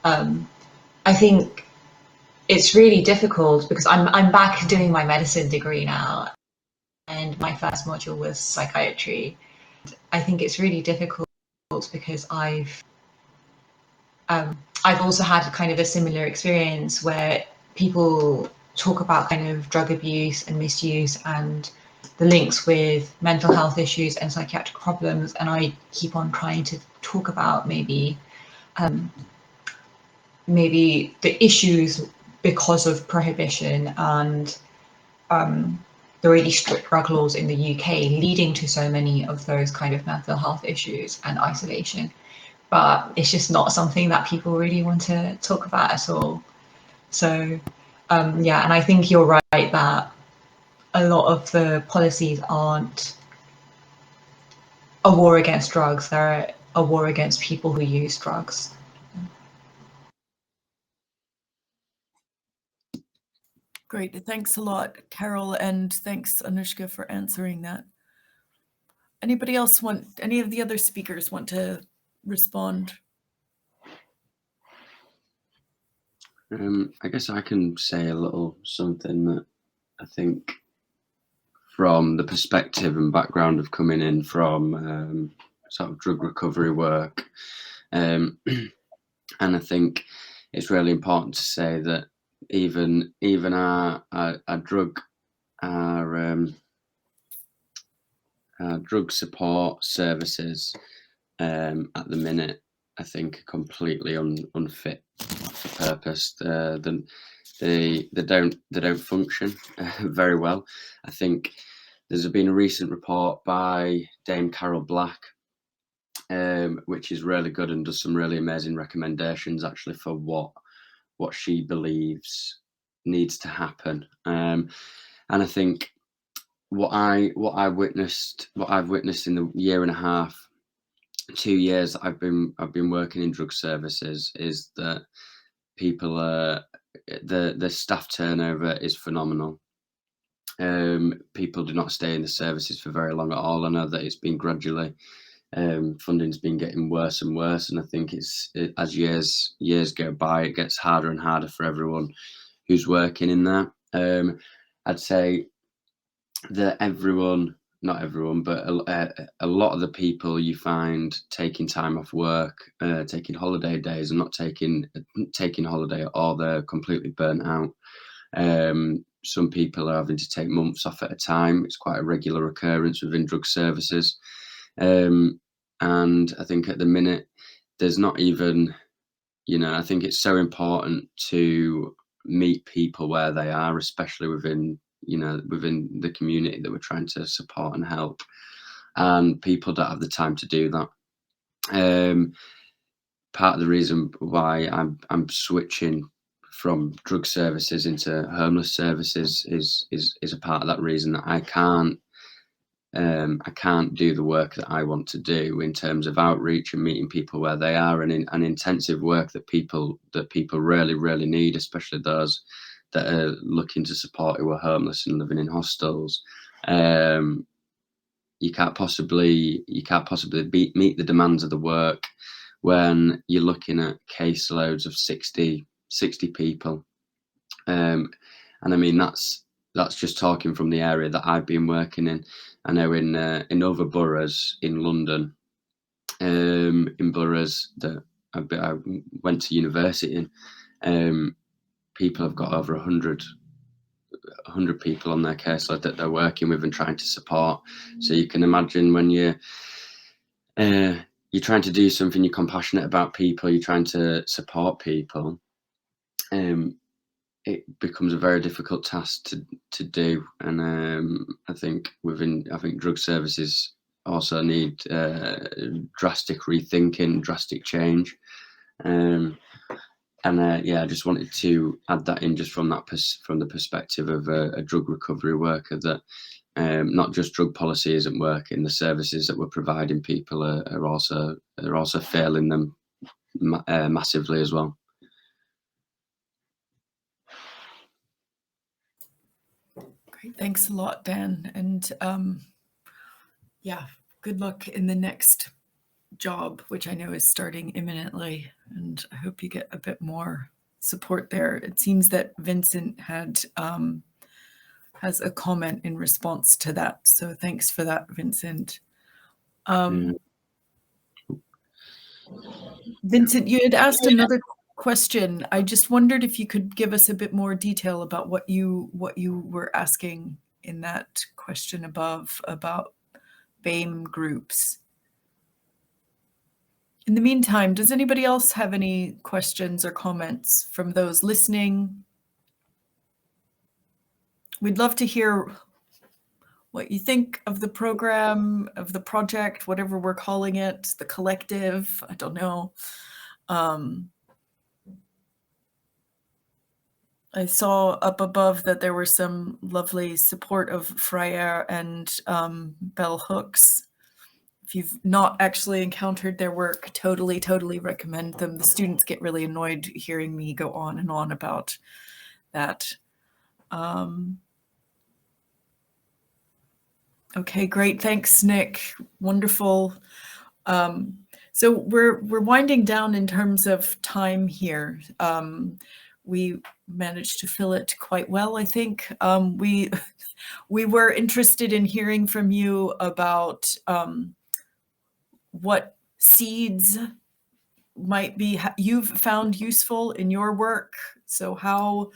I think it's really difficult because I'm back doing my medicine degree now, and my first module was psychiatry. I think it's really difficult because I've also had kind of a similar experience where people talk about kind of drug abuse and misuse and the links with mental health issues and psychiatric problems, and I keep on trying to talk about maybe the issues because of prohibition and the really strict drug laws in the UK leading to so many of those kind of mental health issues and isolation. But it's just not something that people really want to talk about at all. So yeah, and I think you're right that a lot of the policies aren't a war against drugs, they're a war against people who use drugs. Great. Thanks a lot, Carol, and thanks, Anushka, for answering that. Anybody else any of the other speakers want to respond? I guess I can say a little something that I think from the perspective and background of coming in from sort of drug recovery work. And I think it's really important to say that even our drug support services at the minute, I think, are completely unfit for purpose. They don't function very well. I think there's been a recent report by Dame Carol Black, which is really good and does some really amazing recommendations actually for what she believes needs to happen. And I think what I've witnessed in the year and a half, 2 years that I've been working in drug services is that people the staff turnover is phenomenal. People do not stay in the services for very long at all. I know that it's been gradually funding's been getting worse and worse, and I think as years go by, it gets harder and harder for everyone who's working in there. I'd say that not everyone, but a lot of the people you find taking time off work, taking holiday days, and not taking holiday at all, they're completely burnt out. Some people are having to take months off at a time. It's quite a regular occurrence within drug services. And I think at the minute, there's not even, I think it's so important to meet people where they are, especially within the community that we're trying to support and help. And people don't have the time to do that. Part of the reason why I'm switching from drug services into homeless services is a part of that reason, that I can't do the work that I want to do in terms of outreach and meeting people where they are, and in an intensive work that people really need, especially those that are looking to support who are homeless and living in hostels. You can't possibly meet the demands of the work when you're looking at caseloads of 60 people. And I mean, that's just talking from the area that I've been working in. I know in other boroughs in London, in boroughs that I went to university in, people have got over 100 people on their caseload that they're working with and trying to support. So you can imagine when you're trying to do something, you're compassionate about people, you're trying to support people, it becomes a very difficult task to do. And I think drug services also need drastic rethinking, drastic change. I just wanted to add that in, just from the perspective of a drug recovery worker, that not just drug policy isn't working, the services that we're providing people are also failing them massively as well. Great, thanks a lot, Dan. And yeah, good luck in the next job, which I know is starting imminently. And I hope you get a bit more support there. It seems that Vincent has a comment in response to that. So thanks for that, Vincent. Vincent, you had asked another question. I just wondered if you could give us a bit more detail about what you were asking in that question above about BAME groups. In the meantime, does anybody else have any questions or comments from those listening? We'd love to hear what you think of the program, of the project, whatever we're calling it, the collective, I don't know. I saw up above that there were some lovely support of Freya and Bell Hooks. If you've not actually encountered their work, totally recommend them. The students get really annoyed hearing me go on and on about that. Okay, great. Thanks, Nick. Wonderful. So we're winding down in terms of time here. We managed to fill it quite well, I think. We were interested in hearing from you about what seeds might be you've found useful in your work. So how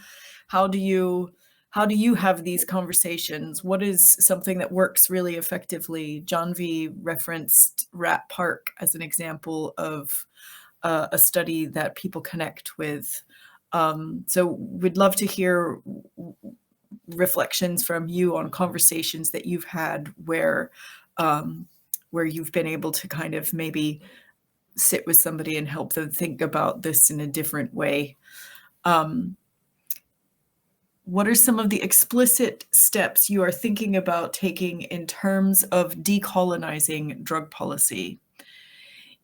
do you have these conversations? What is something that works really effectively? Janvi referenced Rat Park as an example of a study that people connect with. So we'd love to hear reflections from you on conversations that you've had where you've been able to kind of maybe sit with somebody and help them think about this in a different way. What are some of the explicit steps you are thinking about taking in terms of decolonizing drug policy?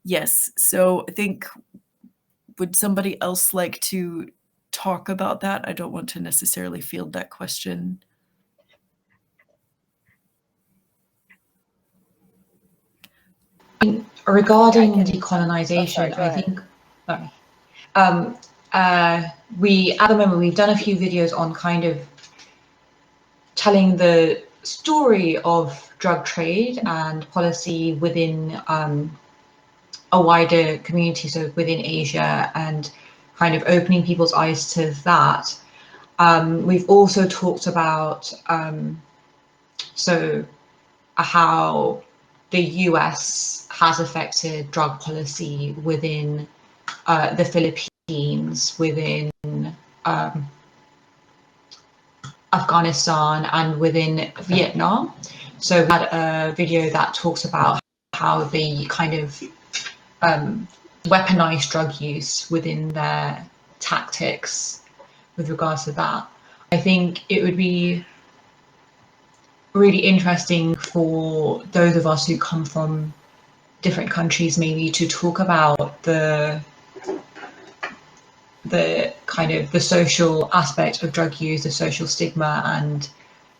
Yes, so I think, would somebody else like to talk about that? I don't want to necessarily field that question. Regarding I can, decolonization, go I ahead. think we at the moment we've done a few videos on kind of telling the story of drug trade and policy within a wider community, so within Asia, and kind of opening people's eyes to that. We've also talked about how the US has affected drug policy within the Philippines, within Afghanistan, and within Vietnam. So we had a video that talks about how they kind of weaponize drug use within their tactics with regards to that. I think it would be really interesting for those of us who come from different countries maybe to talk about the kind of the social aspect of drug use, the social stigma, and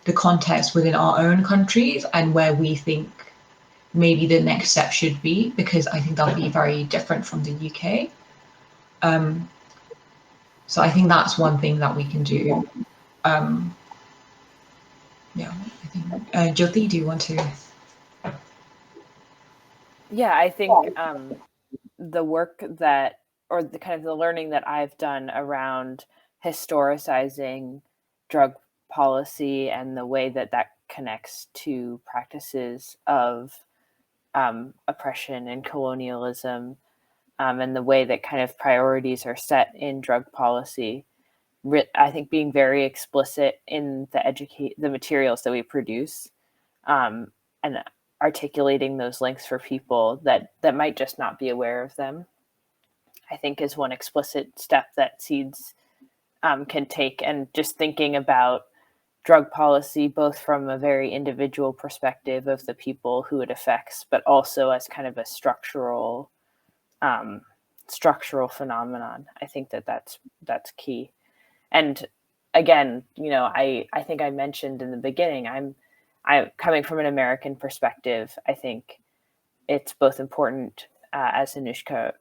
the context within our own countries, and where we think maybe the next step should be, because I think that'll be very different from the UK. So I think that's one thing that we can do. Yeah, I think. Jyoti, do you want to? Yeah, I think the work that, or the kind of the learning that I've done around historicizing drug policy and the way that that connects to practices of oppression and colonialism, and the way that kind of priorities are set in drug policy. I think being very explicit in the materials that we produce, and articulating those links for people that might just not be aware of them, I think is one explicit step that Seeds can take. And just thinking about drug policy, both from a very individual perspective of the people who it affects, but also as kind of a structural structural phenomenon. I think that's key. And again, I think I mentioned in the beginning, I'm coming from an American perspective. I think it's both important, as Anushka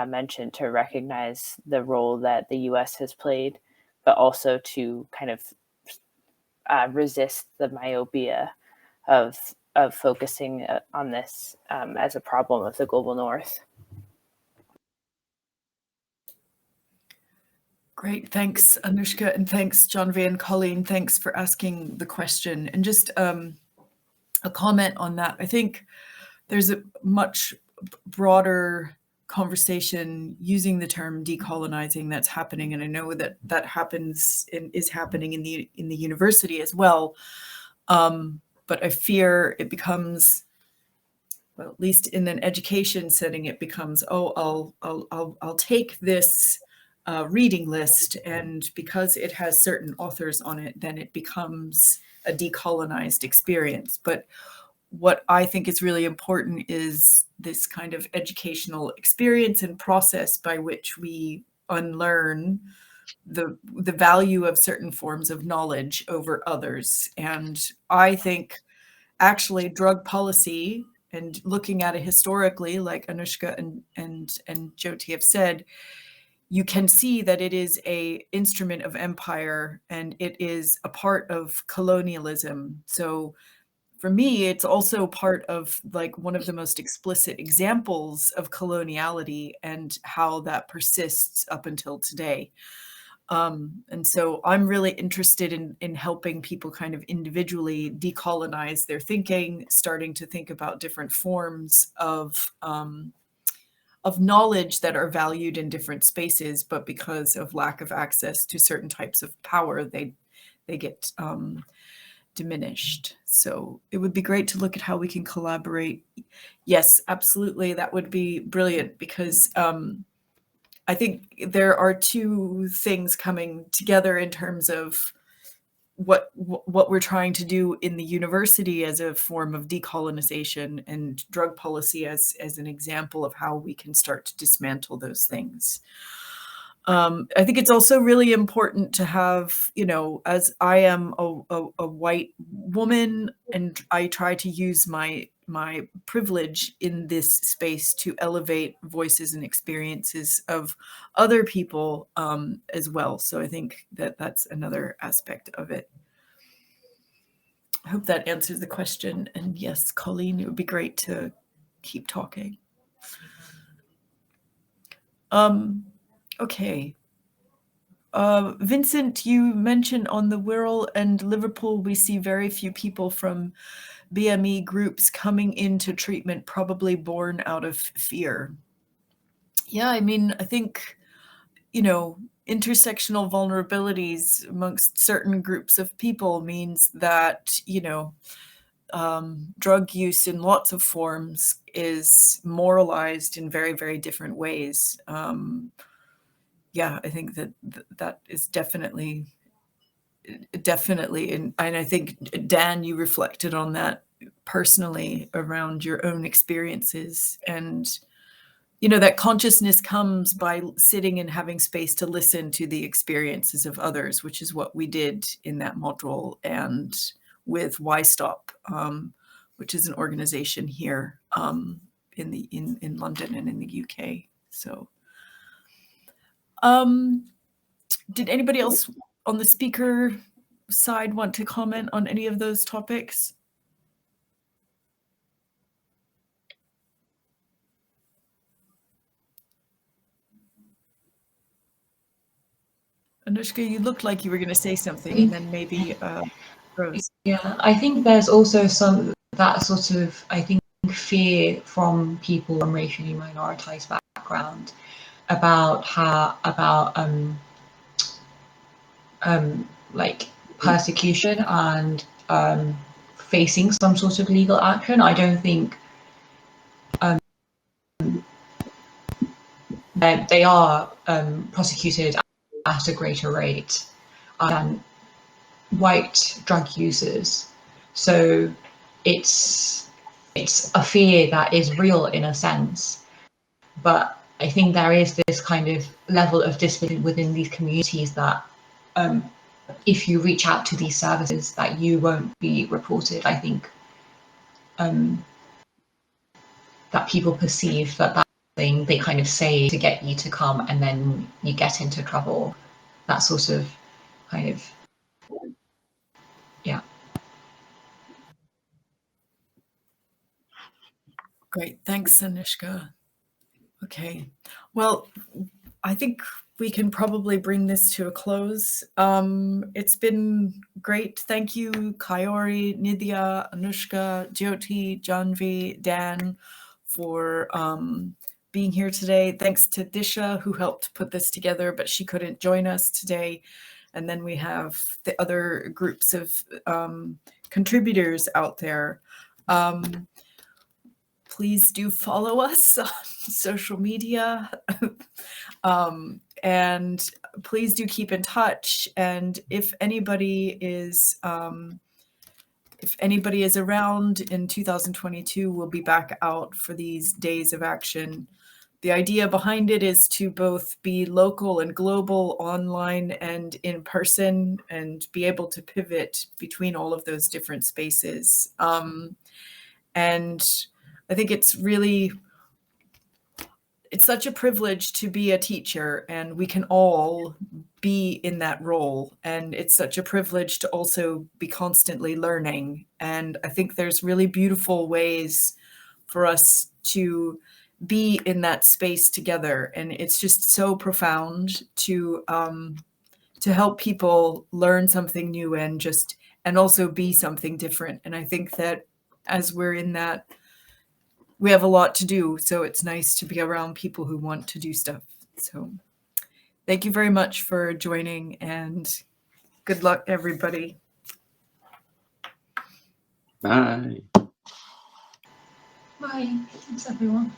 mentioned, to recognize the role that the U.S. has played, but also to kind of resist the myopia of focusing on this as a problem of the global North. Great, thanks, Anushka, and thanks, Genevieve and Colleen. Thanks for asking the question. And just a comment on that. I think there's a much broader conversation using the term decolonizing that's happening, and I know that that happens and is happening in the university as well. But I fear it becomes, well, at least in an education setting, it becomes, oh, I'll take this reading list, and because it has certain authors on it, then it becomes a decolonized experience. But what I think is really important is this kind of educational experience and process by which we unlearn the value of certain forms of knowledge over others. And I think actually drug policy, and looking at it historically, like Anushka and Jyoti have said, you can see that it is an instrument of empire and it is a part of colonialism. So for me, it's also part of like one of the most explicit examples of coloniality and how that persists up until today. And so I'm really interested in helping people kind of individually decolonize their thinking, starting to think about different forms of knowledge that are valued in different spaces, but because of lack of access to certain types of power, they get diminished. So it would be great to look at how we can collaborate. Yes, absolutely. That would be brilliant, because I think there are two things coming together in terms of what we're trying to do in the university as a form of decolonization, and drug policy as an example of how we can start to dismantle those things. I think it's also really important to have, as I am a white woman, and I try to use my privilege in this space to elevate voices and experiences of other people as well. So I think that that's another aspect of it. I hope that answers the question. And yes, Colleen, it would be great to keep talking. Okay. Vincent, you mentioned on the Wirral and Liverpool, we see very few people from BME groups coming into treatment, probably born out of fear. Yeah, I mean, I think, intersectional vulnerabilities amongst certain groups of people means that, drug use in lots of forms is moralized in very, very different ways. Yeah, I think that is definitely, and I think, Dan, you reflected on that personally around your own experiences. And, that consciousness comes by sitting and having space to listen to the experiences of others, which is what we did in that module and with Y-Stop, which is an organization here in London and in the UK. So did anybody else on the speaker side want to comment on any of those topics? Anushka, you looked like you were going to say something, and then maybe Rose. Yeah, I think there's also that sort of, I think, fear from people from racially minoritized background about like persecution and facing some sort of legal action. I don't think they are prosecuted at a greater rate than white drug users. So it's a fear that is real in a sense, but I think there is this kind of level of discipline within these communities that if you reach out to these services that you won't be reported. I think that people perceive that thing they kind of say to get you to come and then you get into trouble. That sort of kind of, yeah. Great. Thanks, Anishka. Okay. Well, I think we can probably bring this to a close. It's been great. Thank you, Kayori, Nidhya, Anushka, Jyoti, Janvi, Dan, for being here today. Thanks to Disha, who helped put this together, but she couldn't join us today. And then we have the other groups of contributors out there. Please do follow us on social media. And please do keep in touch. And if anybody is around in 2022, we'll be back out for these days of action. The idea behind it is to both be local and global, online and in person, and be able to pivot between all of those different spaces. And I think it's such a privilege to be a teacher, and we can all be in that role. And it's such a privilege to also be constantly learning. And I think there's really beautiful ways for us to be in that space together. And it's just so profound to help people learn something new and also be something different. And I think that as we're in that, we have a lot to do. So it's nice to be around people who want to do stuff. So thank you very much for joining, and good luck, everybody. Bye. Bye. Thanks, everyone.